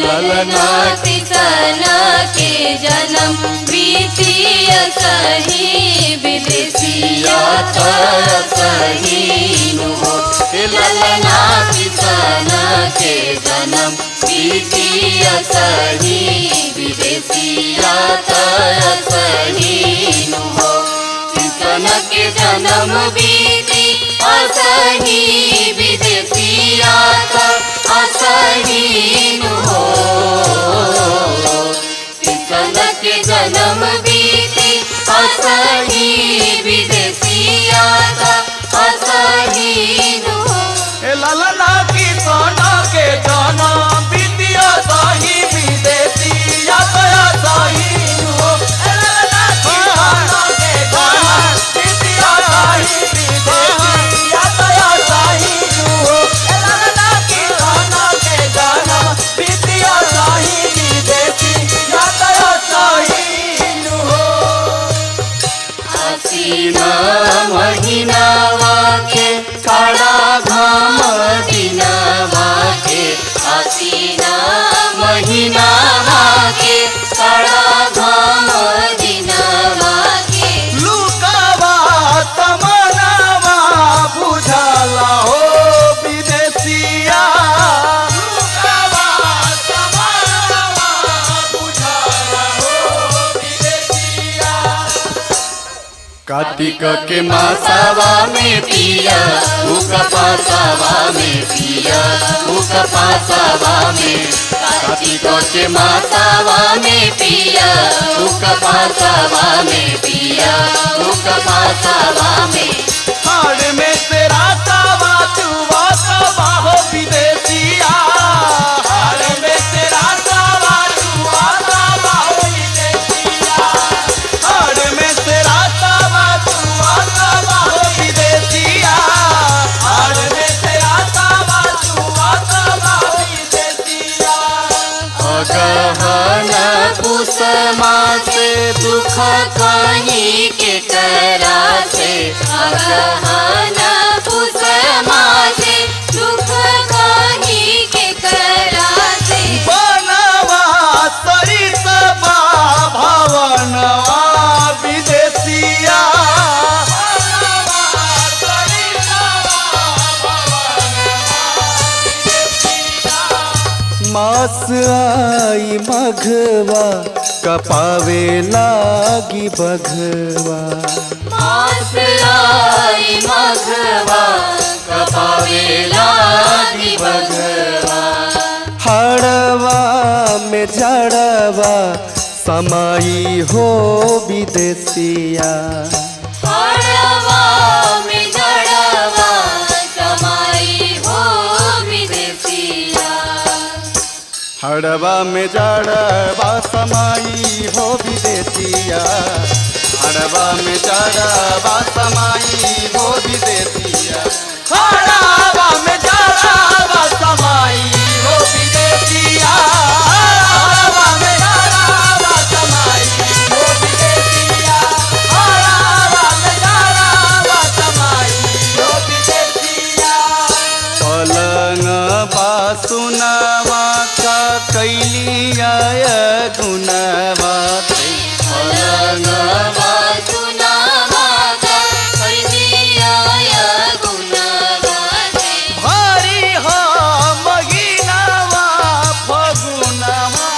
ललना किसन के जन्म बीतिय सही विदेशिया सही हो ललना किसन के जन्म बीतिय सही विदेशिया सही हो किसन के जन्म बीती असही विदेशिया असही हो किसन के जन्म बीती असही विदेशिया असही हो ललना की सोना के जाना बिटिया साही विदेशी यात्रा साही हो ललना की सोना के जाना बिटिया साही विदेशी यात्रा साही हो ललना की सोना के जाना बिटिया साही विदेशी यात्रा साही हो आसीन महीनावा के काड़ा घाम दिनवा के आसीन महीनावा के काड़ा घाम दिनवा के लुकावा तमनावा बुझाला हो विदेशिया लुकावा तमनावा बुझाला हो विदेशिया कार्तिक के मासावा में पिया उका पासावा में पिया उका पासावा में कार्तिक के मासावा में पिया उका पासावा में पिया उका पासावा में हाड़ में तेरा सावा चुवा सावा हो विदेशिया हाड़ में तेरा सावा चुवा सावा हो विदेशिया हाड़ में तेरा सावा चुवा सावा हो विदेशिया हाड़ में तेरा सावा चुवा सावा हो विदेशिया अगहन कुसमा से दुख कहीं के करा से अगहन कुसमा से दुख कहीं के करा से बनवा सरिसबा भवनवा विदेशिया बनवा सरिसबा भवनवा विदेशिया मास आई मघवा कपावे लागी बघवा मास आई मघवा कपावे लागी बघवा हड़वा में जड़वा समाई हो विदेशिया हड़वा में जड़वा समाई हो विदेशिया हड़वा में जड़वा समाई हो विदेशिया हड़वा में जड़वा समाई हो विदेशिया हड़ावा में जड़ावा समाई हो विदेशिया हड़ावा में जड़ावा समाई हो विदेशिया हड़ावा में जड़ावा समाई हो विदेशिया पलंग बासुनवा का कैलिया गुनवा पलंगवा सुनावा का कैलिया गुनवा से भारी हा महीनावा फगुनवा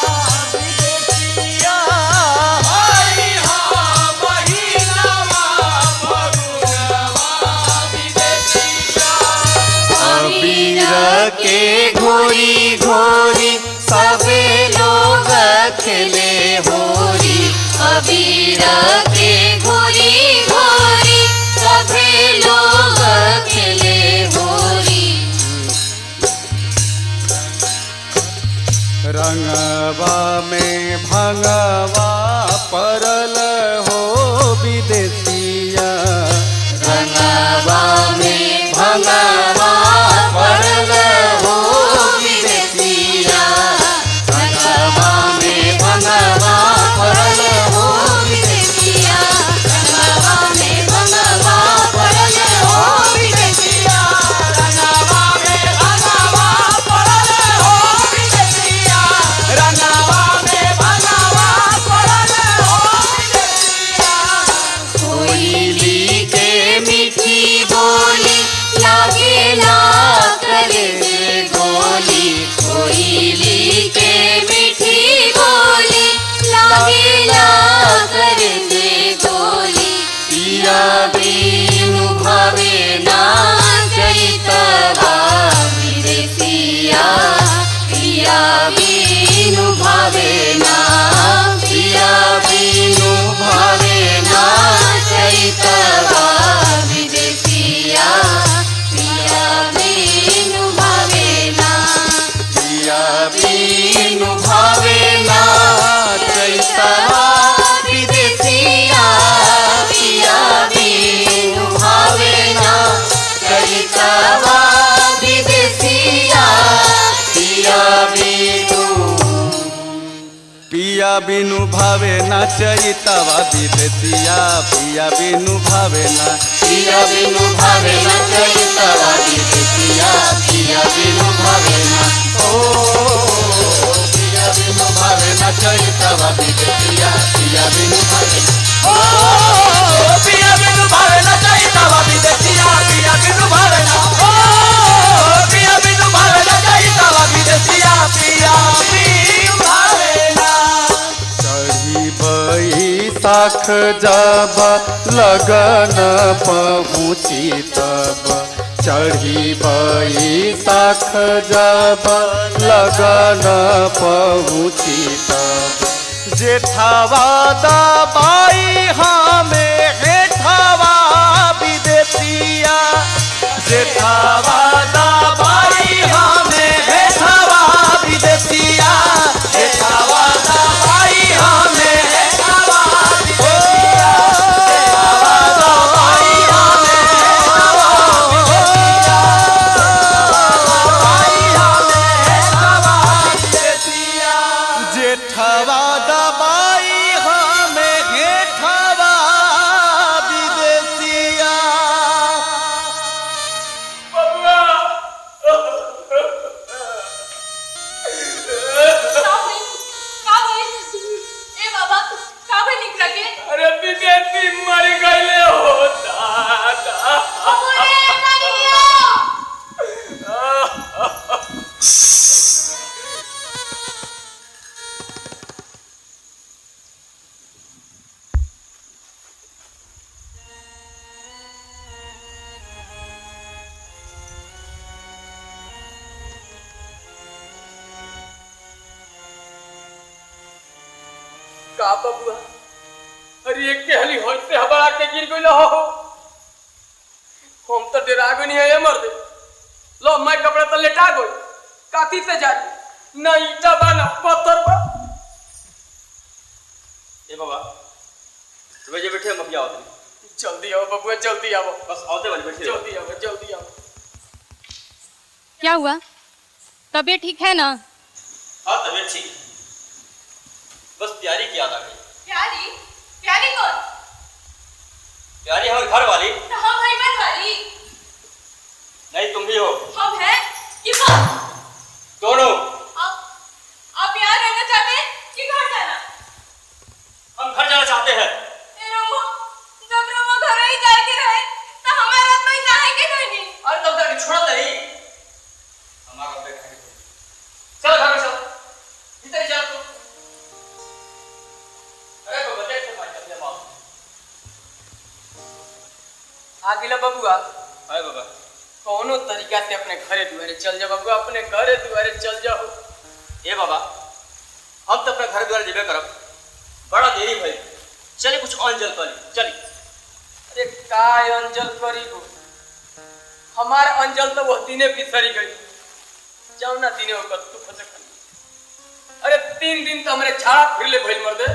विदेशिया भारी हा महीनावा फगुनवा विदेशिया अबीर के घोरी घोरी सबे लोग खेले होरी अबीर के घोरी घोरी सबे लोग खेले होरी रंगवा में भंगवा परल हो विदेशिया रंगवा में भंगवा पड़ल हो विदेशिया रंगवा में भंगवा पड़ल हो विदेशिया रंगवा में भंगवा पड़ल हो विदेशिया रंगवा में भंगवा पड़ल हो विदेशिया बीनु भावे ना पिया बीनु भावे ना चैतवा विदेशिया पिया बीनु भावे ना पिया बीनु भावे ना चैतवा विदेशिया पिया बीनु भावे ना चैतवा विदेशिया पिया बीनु पिया बिनु भावे ना चैतवा विदेशिया पिया बिनु भावे ना पिया बिनु भावे ना चैतवा विदेशिया पिया बिनु भावे ना ओ पिया बिनु भावे ना चैतवा विदेशिया पिया बिनु भावे ना ओ पिया बिनु भावे ना चैतवा विदेशिया पिया बिनु भावे ना ओ पिया बिनु भावे ना चैतवा विदेशिया पिया बिनु भावे ना चढ़ी बैसाख जब लगन पहुँची तब चढ़ी बैसाख जब लगन पहुँची तब जेठवा दबाई हमें हेठवा विदेशिया जेठवा दबाई हमें हेठवा विदेशिया जेठवा दबाई हमें हेठवा विदेशिया जेठवा दबाई हमें हेठवा विदेशिया दबाई हमें हेठवा विदेशिया जेठवा दबाई हमें हेठवा विदेशिया अरे विदेशी मर गईले हो दादा का बबुआ अरे एक के हली होते हबड़ा के गिर गइल हो हम तो डरा गनी है मर दे लो मैं कपड़ा तो लेटा गई काती से जा ना ईटा बा ना पत्थर बा ए बाबा सुबह जे बैठे मत आओ तुम जल्दी आओ बबुआ जल्दी आओ बस आते वाली बैठे जल्दी आओ जल्दी आओ क्या हुआ? तबीयत ठीक है ना? हाँ तबीयत ठीक है। बस प्यारी की याद आ गई। प्यारी? प्यारी कौन? प्यारी हमारे घर वाली। तो हम भाई बहन वाली। नहीं तुम भी हो। हम हैं कि कौन? दोनों। आप यहाँ रहना चाहते हैं कि घर जाना? हम घर जाना चाहते हैं। जब रोमा घर ही जाके रहे तो हमारा कोई काहे के नहीं? अरे तब तक छोड़ा नहीं। हमारा बेटा है। चल घर में चल। इधर ही जा तू। अरे को बच्चे से मार चल मां। आगिला बबुआ हाय बाबा। कोनो तरीका से अपने घरे दुआरे चल जा बबुआ अपने घरे दुआरे चल जाओ। ए बाबा हम तो अपने घर द्वार जेबे करब। बड़ा देरी भई। चले कुछ अंजल करी। चली। अरे का अंजल करी गो हमार अंजल तो वह दिने बिसरी गई जाओ ना दिने होकर तू फसक अरे 3 दिन तो हमारे झाड़ा फिरले भइल मर दे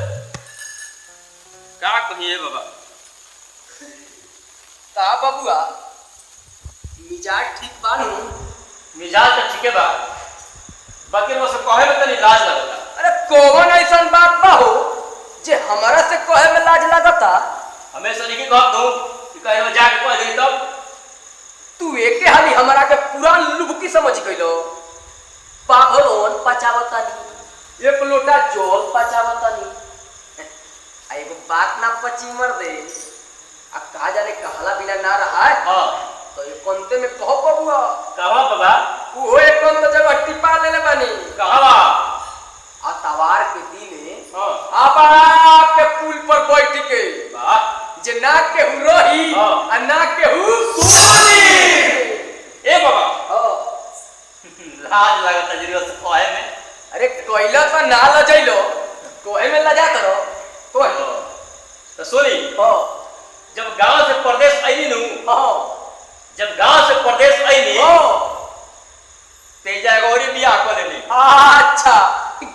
का कहिए बाबा। ता बबुआ मिजाज ठीक बानू मिजाज तो ठीक है बा। बाकी वो सब कहे में तनी लाज लगता। अरे कौन ऐसा बात बा हो जे हमारा से कहे में लाज लगता हमेशा नहीं की बात दूं कि कहे में जाके कह दे तब तू एके हाली हमारा के पूरा लुबकी समझ गइलो पाभरोन पचावतानी एक लोटा जल पचावतानी आ एगो बात ना पची मर दे आ कहा जाने कहला बिना ना रहा है हां तो ये कंते में कहो बबुआ कहां बाबा वो एक कंत जगह टिपा लेले बानी कहां आ तवार के दिने हां आपा के पुल पर बैठ के वाह जे ना के हु रही हाँ। आ ना के हु सुनी ए बाबा हां लाज लगता जरियो से कहे में। अरे कोइला तो ना लजैलो कोहे में लजा करो कोहे तो सुनी हो जब गांव से प्रदेश आईनी नु हो जब गांव से प्रदेश आईनी हो तेजा गौरी बियाह कर देनी अच्छा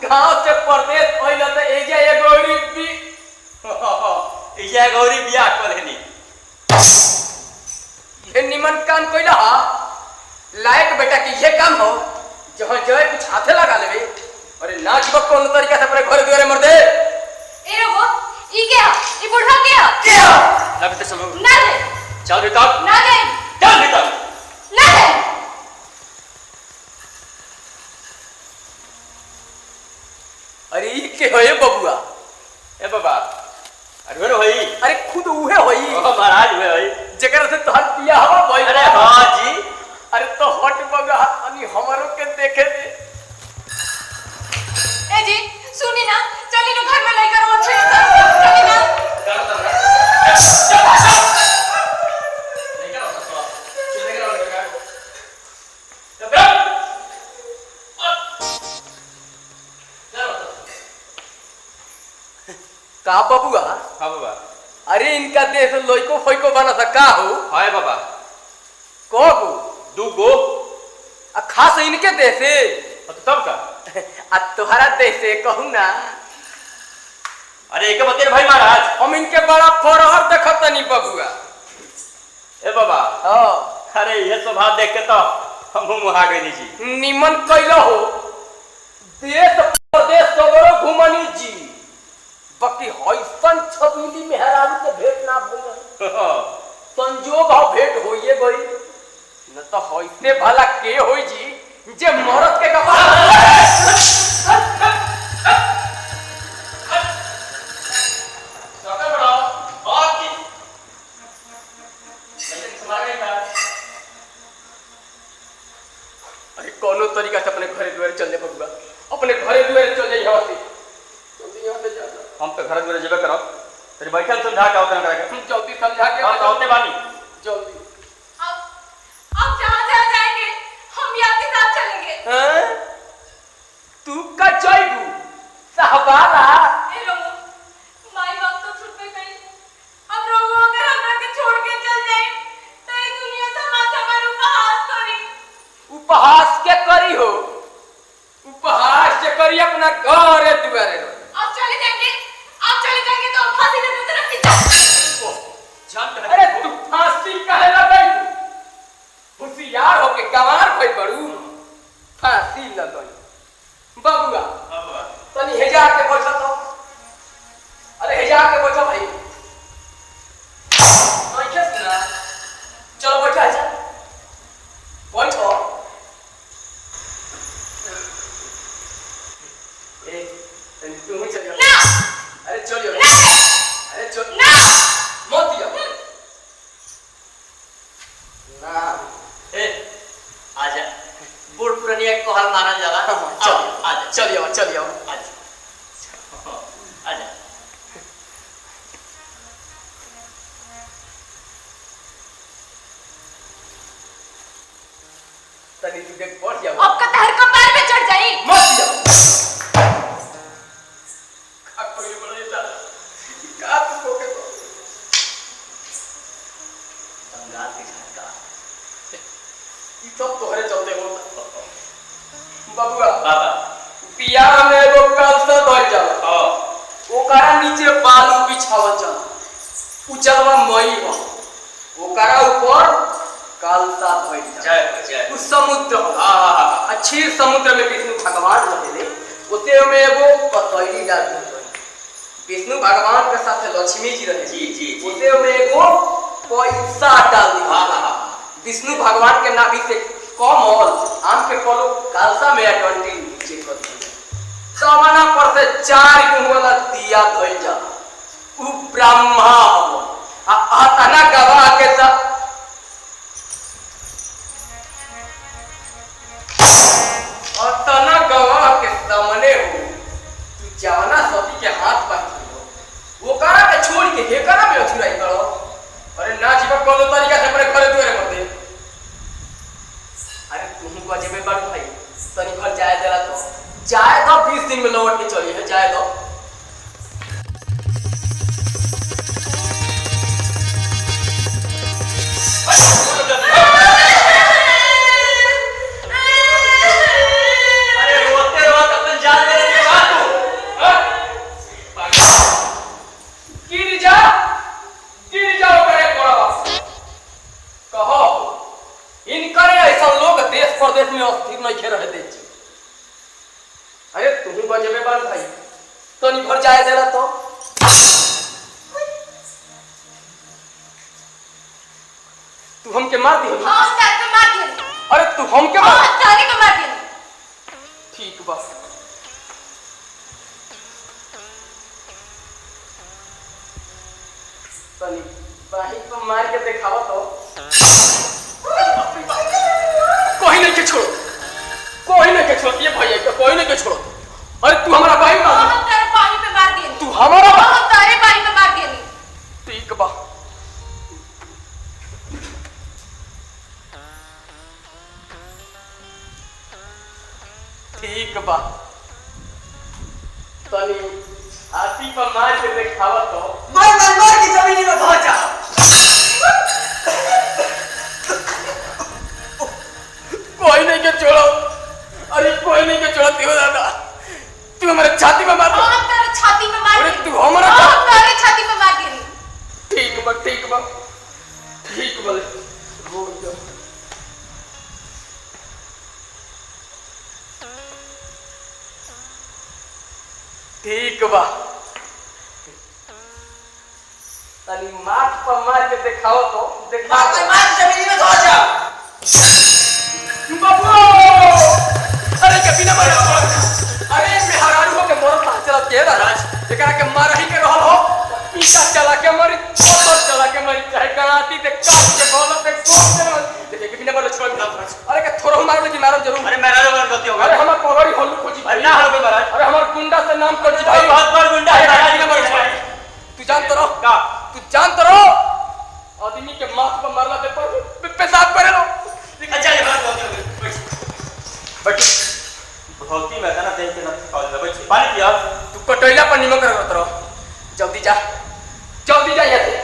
गांव से प्रदेश होइला तो एजा एगो भी तेजा गौरी बियाह कर देनी ये निमन काम कोइला हा लायक बेटा कि ये काम हो जहां जय कुछ हाथे लगा लेबे अरे ना जीव कौन तरीका से अपने घर द्वारे मर दे ए रघु ई क्या ई बुढ़ा क्या ना बेटा चलो ना दे चल बेटा ना दे चल बेटा ना दे अरे ई के होए बबुआ ए बाबा अरे होई अरे खुद उहे होई ओ महाराज होई जेकर से तोहर बियाह हो भइल अरे हां जी अरे तो हट बगा अनि हमरो के देखे दे ए जी सुनी ना चली ना घर में लेकर वो छे चली ना का बबुआ हां बाबा अरे इनका देश लोइको फोइको बना सका हो हाय बाबा कोगु दूगो आ खास इनके देशे तो तब का आ तोहरा देशे कहू ना अरे एक बतेर भाई महाराज हम इनके बड़ा फरहर देखतनी बबुआ ए बाबा हां अरे ये स्वभाव देख के तो हम मुहा गइनी जी निमन कइलो हो देश प्रदेश सगरो घुमनी जी बाकी हइसन छबीली मेहरारू के भेंट ना भइल संजोग हो भेंट होइए गई न तो हइसे भला के होई जी जे मरद के अरे कोनो तरीका से अपने घरे द्वारे चल जा बबुआ अपने घरे द्वारे चल जा यहाँ से जल्दी यहाँ से जा हम तो घर में जेबे करो तेरी बैठल समझा के उतना करके हम जल्दी समझा के हम होते बानी जल्दी अब जहाँ जहाँ जाएंगे हम ही आपके साथ चलेंगे हैं तू का जाइबू सहबाला ए रघु माई बाप तो छूट पे गई अब रघु अगर हमरा के छोड़ के चल जाए तो ये दुनिया समाज हमारे उपहास करी उपहास के करी हो उपहास से करी अपना घरे दुआरे रहो आप चले जाएंगे तो फांसी देने तरफ खींचो जान अरे तू फांसी काहे लगाई होशियार होके गवार भई बड़ू फांसी लगाई बबुआ तनी हेजा के बैठो तो अरे हेजा के बैठो भाई नहीं ना चलो बैठो हेजा बैठो ए तुम ही चलियो ना अरे चलियो ना अरे चल ना मत दियो ना ए आजा बूढ़ पुरानिया को हाल माना जाला चल आजा चलियो आजा आजा तनी तू देख बढ़ जाओ अब कतहर का पैर पे चढ़ जाई मत जाओ का कोई बड़ा येता का तू को के संगात के झटका ई सब तोहरे चलते हो बबुआ बाबा पियारा में एगो कलसा धर जाला हां ओकरा नीचे बालू बिछावल जाला उजलवा मई हो ओकरा ऊपर कलसा धर जाला जय उस समुद्र हो हां अच्छी समुद्र में विष्णु भगवान रहले उते में एगो पतैली डाल दे विष्णु भगवान के साथ लक्ष्मी जी रहे जी उते में एगो पैसा डाल दी हां विष्णु भगवान के नाभि से कमल आम के फलो कालसा में डंडी नीचे कर दी तवना पर से 4 गुण वाला दिया धइल जा उ ब्रह्मा हो आ तना गवा के सा तना गवा के सामने हो तू जवाना सती के हाथ बांधी हो वो करा के छोड़ के हे करा में अथुराई करो अरे ना जीवा कोनो तरीका से अपने घरे दुआरे मत दे अरे तुम को जेबे बड़ भाई तनी घर जाए जरा तो जाए तो दिन में लौट के चली है, जाए दो। अरे रोते रोते अपन जान दे रहे गिर जाओ करे कहो इनकरे ऐसा लोग देश प्रदेश में अस्थिर नहीं खे रहे दे। अरे तुम ही बजेबे बाल भाई तो नहीं भर जाए देला तो तू हमके मार दी। हाँ तारे के मार दिए। अरे तू हमके मार। हाँ तारे के मार दिए। ठीक बा। तनी बाही को मार के दिखावा तो कोई नहीं के छोड़ो, कोई नहीं के छोड़ो ये भैया को कोई नहीं के छोड़ो। अरे तू हमारा भाई मार। हाँ तारे पानी पे मार दिए। तू हमारा हाँ तारे पानी पे मार दिए। ठीक बा। ठीक बा तनी हाथी पर मार के दिखावा तो मार की जमीन में धो जा। कोई नहीं के छोड़ो। अरे कोई नहीं के छोड़ो देव दादा तू हमारे छाती में मार। हाँ तारे छाती में मार। अरे तू हमारा हाँ तारे छाती में मार दिए। ठीक बा ठीक बा ठीक बोले बोल दो। ठीक बा तनी माथ पर मार के दिखाओ तो दिखा। मार जमीन में धो जा। बाबू अरे कभी ना मारो। अरे मेहरारू के मोर पा चला के राज एकरा के मार ही के रहल हो। पीछा चला के मारी मोटर चला के मारी चाहे गणाती ते काट के बोल पे कोट से देखे कभी ना मारो छोड़ ना। अरे के थोड़ा मारो लेकिन मारो जरूर। अरे मेरा रो गलती हो गई। अरे हमार पगड़ी होलू खोजी अरे ना हो महाराज। अरे हमार गुंडा से नाम कर दी भाई भाई। बहुत बड़ गुंडा है महाराज। तू जान तो रहो का तू जान तो रहो आदमी के माथ पर मारला पे पेशाब करे लो। अच्छा ये बात बट भौती में ना देख के ना कॉल दबे पानी पिया। तू कटैला पर निमक रगड़त रहो। जल्दी जा यहाँ से।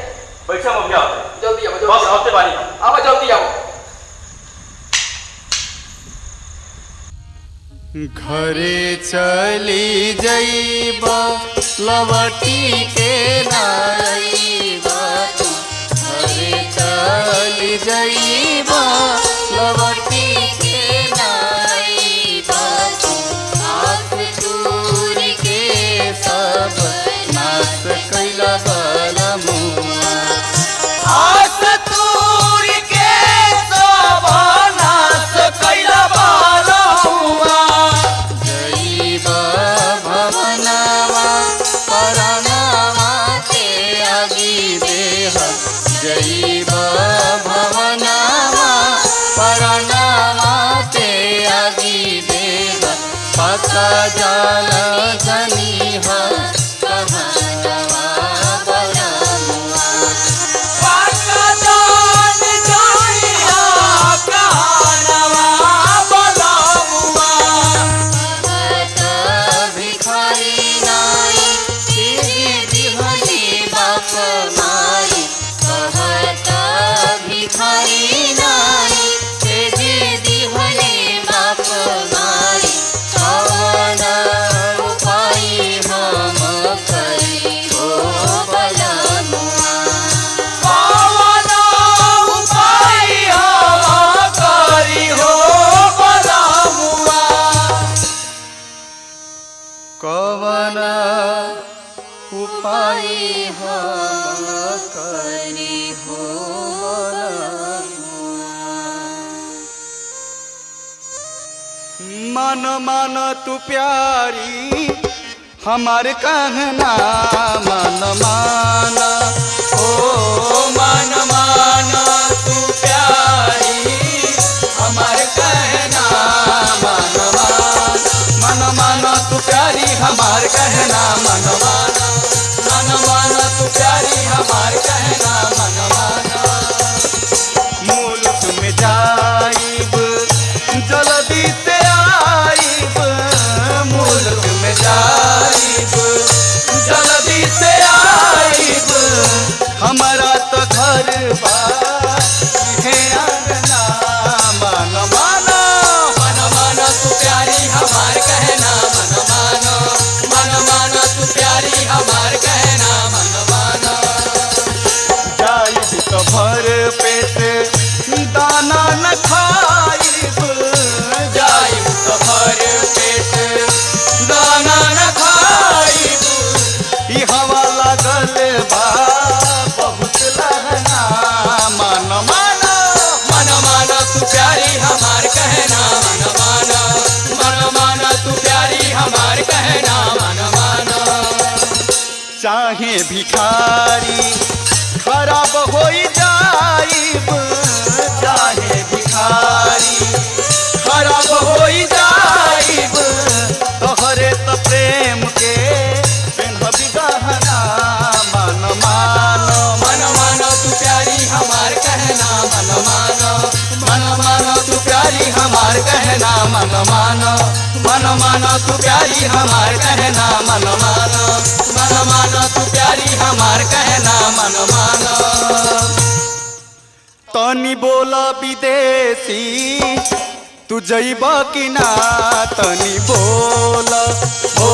बैठा हम भैया जल्दी आओ बस जल्दी होते बानी आओ जल्दी आओ। घरे चली जइबा लवटी के नाइबा तू। घरे चली जइबा लवटी के नाइबा तू। आस दूर के सब नाश कैला बाला मुआ। आस दूर के सब नाश कैला बाला मुआ। जइबा भवनवा परनवा के आगी देह। जइबा भवनवा परनवा के आगी देह। पता जान जनी ह कहनवा बरमुआ। पाका जान जाइया कहनवा बाला मुआ। कहत भिखारी नाई तेरी दिहली बाप माई। कहत भिखारी नाई तेरी दिहली बाप माई। कवन उपाय हम करी हो बलमुआ। कवन उपाय हम करी हो बाला मुआ। कवन उपाय हम करी हो मन मन तू प्यारी हमार कहना मन मान। ओ मन मान तू प्यारी हमार कहना मन मान। मन मान तू प्यारी हमार कहना मन मान। मन मान तू प्यारी हमार कहना मन मान। मुल्क में जाइब जल्दी से आइब। मुल्क में चाहे भिखारी खराब हो जाइब, चाहे भिखारी खराब हो जाइब, तोहरे तो प्रेम के पेन्हबी गहना। मन मानो मन मानो तू प्यारी हमार कहना, मन मानो मन मानो तू प्यारी हमार कहना, मन मानो मन मानो तू प्यारी हमार कहना, मन मानो मन मानो तू प्यारी हमार कहना, मन मानो। तनी बोला विदेशी तू जइबा कि ना, तनी बोला ओ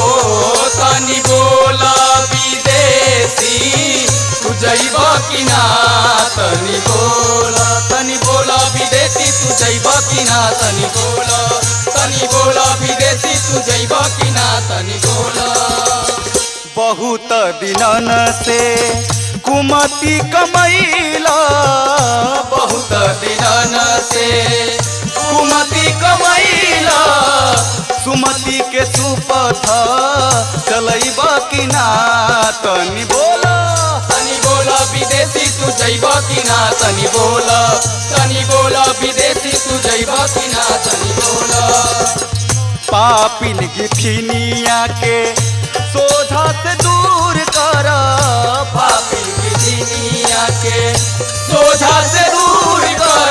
तनी बोला विदेशी तू जइबा कि ना, तनी बोला विदेशी तू जइबा कि ना, तनी बोला विदेशी तू जइबा कि ना, तनी बोला। बहुत दिनन से कुमति कमैला, बहुत दिनन से कुमति कमैला, सुमति के सुपथ चलैबा कि ना, तनी बोला विदेशी तू जइबा कि ना, तनी बोला विदेशी तू जइबा कि ना, तनी बोला। पापिन गिठिनिया के सोझा से दूर कर, पापिन गिठिनिया के सोझा से दूर कर,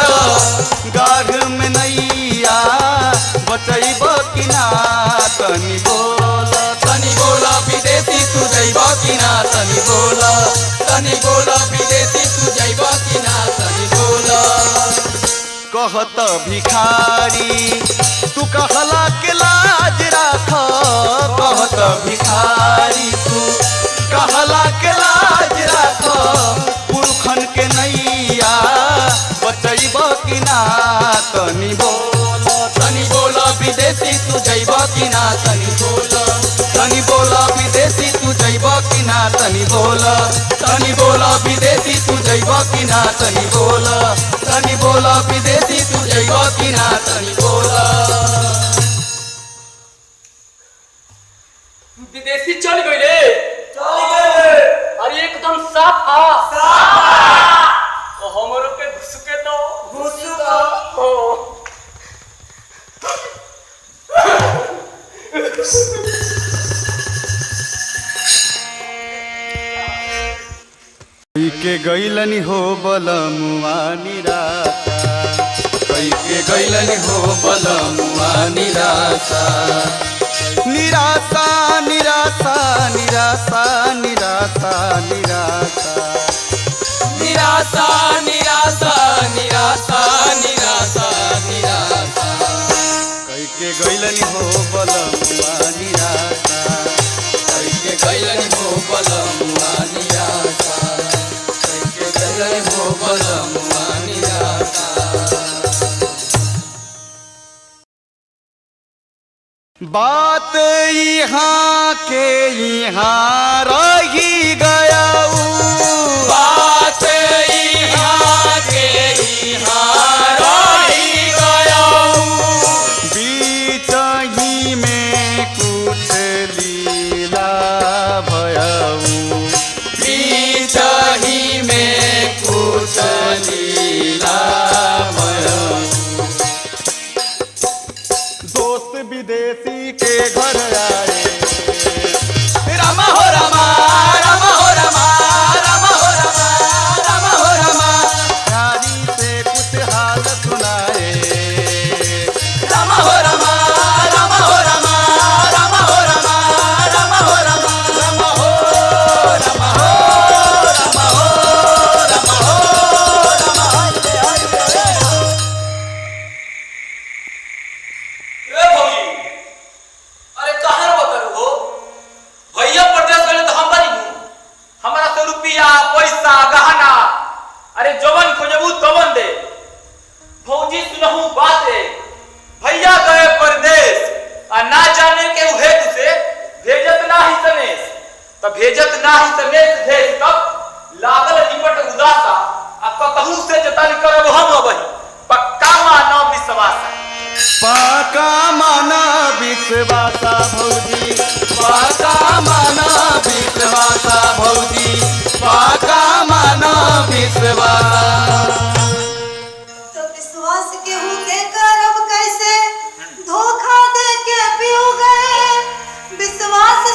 गाढ़ में नैया बचैबा कि ना, तनी बोला विदेशी तू जइबा कि ना, तनी बोला विदेशी तू जइबा कि ना, तनी बोला। कहत भिखारी तू कहला के लाज राख, कहत भिखारी तू कहला के लाज राख, पुरखन के नैया बचैबा कि ना, तनी बोला विदेशी तू जइबा कि ना, तनी बोला विदेशी तू जइबा कि ना, तनी बोला विदेशी तू जइबा कि ना, तनी बोला विदेशी तू जइबा कि ना, तनी बोला। विदेशी चल गए अरे एकदम साफ तो हमरो के घुसके तो हो के गैलनी हो बलमुआ निराशा, के गैलनी हो बलमुआ निराशा, निराशा निराशा निराशा निराशा निराशा निराशा निराशा निराशा निराशा निराशा। के गैलनी हो बलमुआ निराशा, के गैलनी हो बलमुआ निराशा, के गैलनी हो बलमुआ निराशा। बात यहाँ के यहाँ रही गया, बात यहाँ के यहाँ रही गया, बीच ही में कुछ लीला भयऊ, बीच ही में कुछ लीला भयऊ। दोस्त विदेशी के घर आए, रामा हो रामा, रामा हो रामा, रामा हो रामा, रामा हो रामा, प्यारी से कुछ हाल सुनाए, रामा हो रामा, रामा हो रामा, रामा हो रामा, रामा हो रामा, रामा हो रामा हो रामा हो रामा हो रामा हो। ए भौजी, अरे काहे बकर हो? भैया प्रदेश गए तो हम बनी हूँ। हमारा से रुपया पैसा गहना अरे जवन खोजबू तवन दे। भौजी सुनहू बात है, भैया गए परदेश आ ना जाने के हेतु से भेजत ना ही सनेश, तब भेजत ना ही सनेश भेज तब लागल निपट उदासा आ कतहू से जतन करब हम अबही पक्का मानव विश्वास। पाका माना विश्वासा भौजी, पाका माना विश्वासा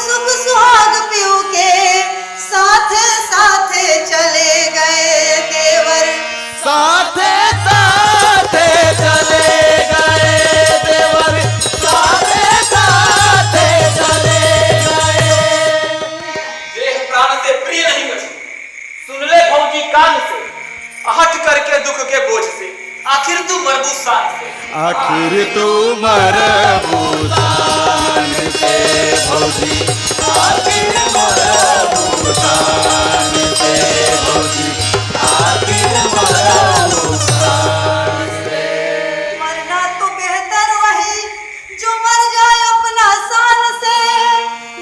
सुख सुहाग पीऊ के साथे साथे चले गए देवर। साथे साथे चले गए देवर, साथे साथे चले गए। देह प्राण से प्रिय नहीं बची, सुन ले भौजी कान से, आहट करके दुख के बोझ से, आखिर तू मरबू शान से। आखिर तू मरबू शान से भौजी, आखिर मरबू शान से भौजी, आखिर मरबू शान से। मरना तो बेहतर वही जो मर जाए अपना शान से।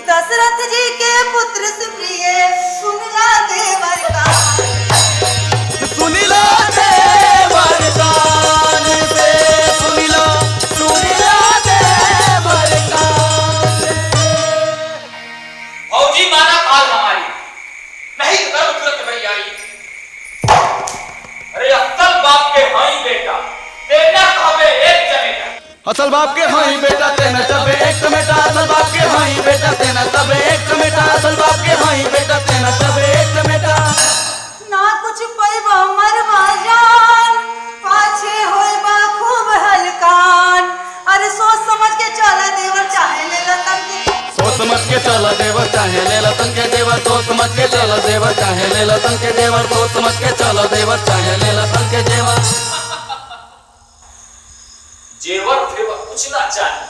दशरथ जी के पुत्र सुप्रिय सुनला देवर का, सुनिला देवर कान से, सुनिला सुनिला देवर कान से। भौजी माना काल हमारी, नहीं कर तुरंत भैयाई। अरे असल बाप के हाई बेटा, तेना कहबे एक जनेटा। असल बाप के हाई बेटा तेना तबे एक चमेटा, असल बाप के हाई बेटा तेना तबे एक चमेटा, असल बाप के हाई बेटा तेना तबे एक चमेटा। ना कुछ पैबा मरवा जान, पाछे होइबा खूब हलकान। अरे सोच समझ के चला देवर, चाहे ले लतन के। सोच समझ के चला देवर, चाहे ले लतन के देवर, सोच समझ के चला देवर, चाहे ले लतन के देवर, सोच समझ के चला देवर, चाहे ले लतन के देवर। जेवर फेवर कुछ ना चाहिए,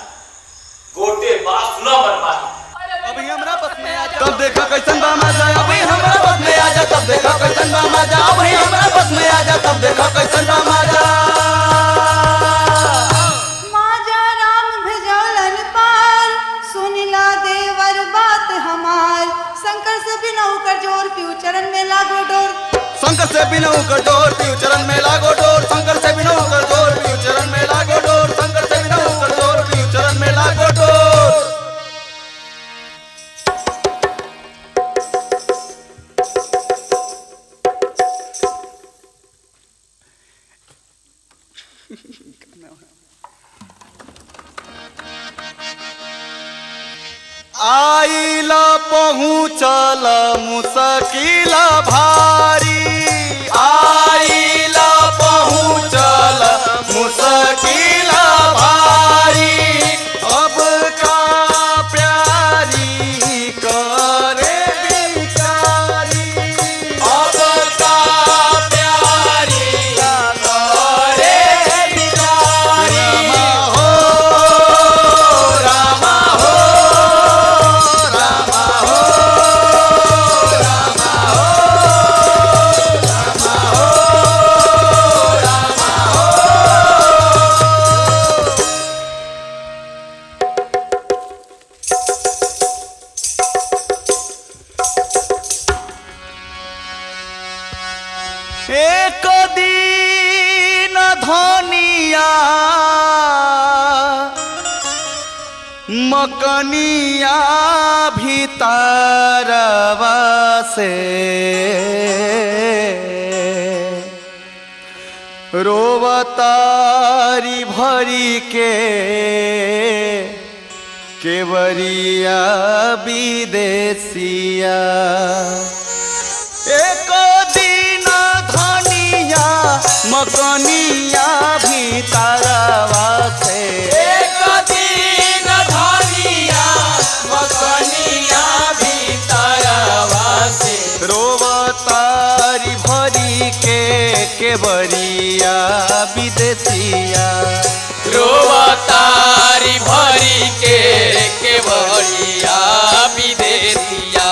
गोटे बात सुना बनवाही। अभी हमरा बस में आ जा, तब देखा कैसन बा मजा। अभी हमरा बस में आ जा, तब देखा कैसन बा मजा। अभी हमरा बस में आ जा, तब देखा कैसन बा मजा। माजा राम भेजौलन पार, सुनिला देवर बात हमार। शंकर से बिना कर जोर पीऊ चरण में लागो डोर। शंकर से बिना कठोर पीऊ चरण में लागो डोर, शंकर से बिना कठोर पीऊ चरण में लागो डोर, शंकर से बिना कठोर पीऊ चरण में लागो डोर। आइला पहुँचल मुश्किल भारी, आइला पहुँचल मुश्किल भारी। अब का प्यारी करे बिचारी, अब का प्यारी करे बिचारी। रामा हो, रामा हो, रामा हो, रामा हो, रामा हो, रामा हो। एक दिन धनिया मकनिया भीतरवा से रोवतारी भरी के केवरिया विदेशिया। एक दिन धनिया मकनिया भीतरवा से, एक दिन धनिया मकनिया भीतरवा से रोवतारी भरी के केवरिया विदेशिया। रोवतारी भरी के केवड़िया विदेशिया।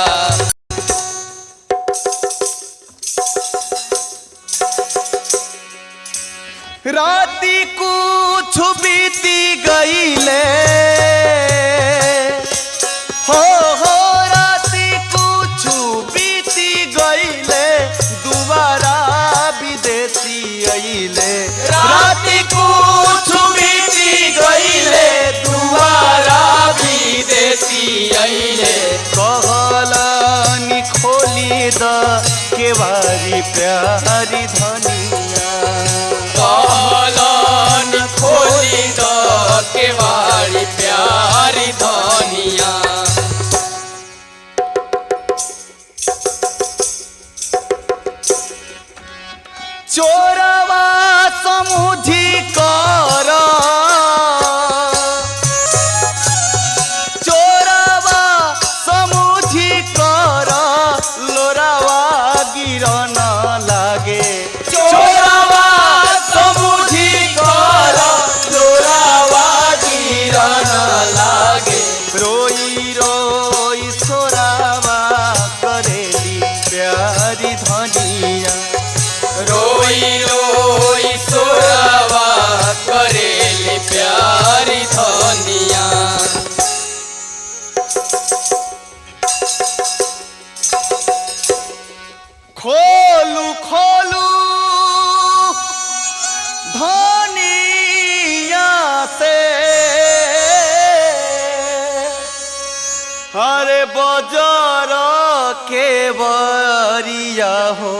राती कुछ बीती गईले हो, राती कुछ बीती गईले, दुबारा विदेशी अइले। राती कुछ बीती गईले, दुबारा विदेशी अइले। कहलनी खोली द केवारी प्यारी धनिया, कहलन खोली द केवाड़ी प्यारी धनिया। बजर के बरिया हो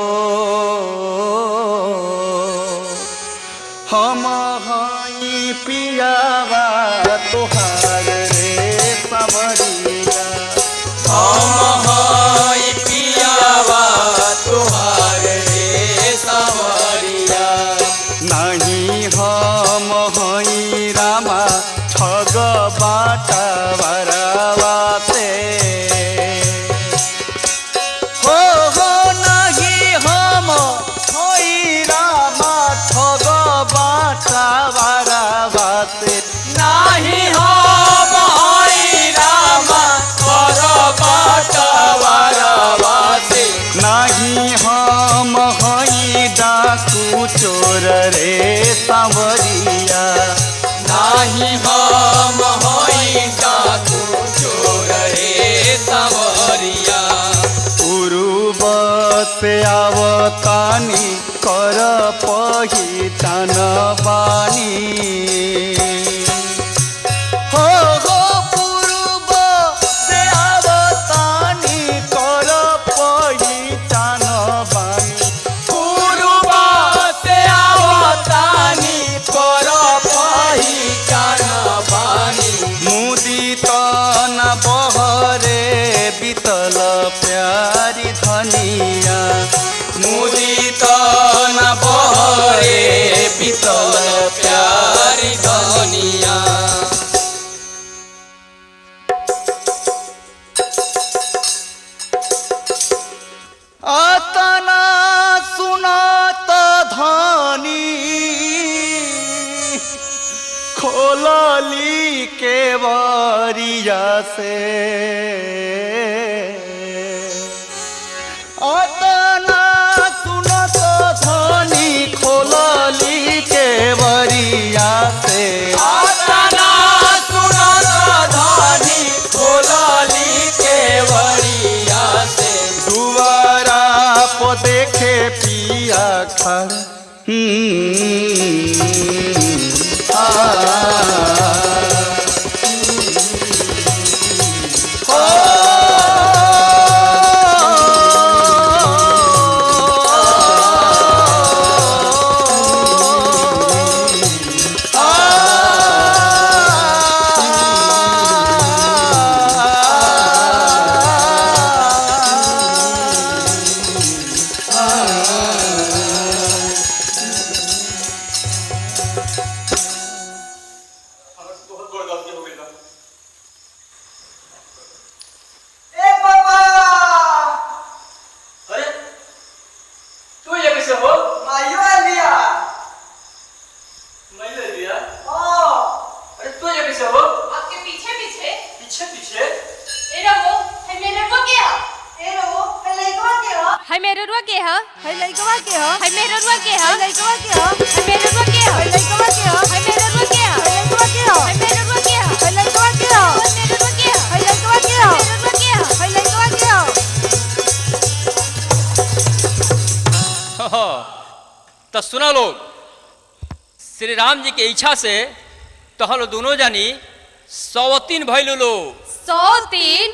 हम हई पियावा तोहार रे समरिया हम हई पियावा तोहार रे सावरिया नहीं हम हई रामा ठग बाटा बरवा से हो नहीं हम हई रामा ठग बाटा बरवा से नाही हम हई रामा कर बाटवारवा से नहीं हम हई डाकू चोर रे सांवरिया नाही हम हई डाकू चोर रे सावरिया पूर्व से आवतानी कर पहिचान बानी हो पूर्व से आवतानी कर पहिचान बानी पूर्वा से आवतानी कर पहिचान बानी मुदित न बहरे बीतल प्यारी धनिया मुदित न बहरे बीतल प्यारी धनिया आतना सुनात धनी खोलली के बरिया से आतना सुनत धनी खोलली के बरिया से आतना सुनत धनी खोलली के बरिया से दुआरा पो देखे पिया खड़ ए पापा अरे तू ये कैसे हो? मायो लिया मैं ले लिया। हां अरे तू ये कैसे हो? आपके पीछे पीछे पीछे पीछे ए रहो है मेरे रुआ के हा ए रो है लइकवा के हो है मेरे रुआ के हा है लइकवा के हो है मेरे रुआ के हा है लइकवा के हो है मेरे रुआ के हा है लइकवा के हो है मेरे रुआ के हा है लइकवा के हो है मेरे रुआ के हा है लइकवा के हो मेरे रुआ के हा है लइकवा के हो मेरे रुआ के हा है लइकवा के हो तो सुना लोग, श्री राम जी के इच्छा से तहल दोनों जानी 103 भइल लो। 103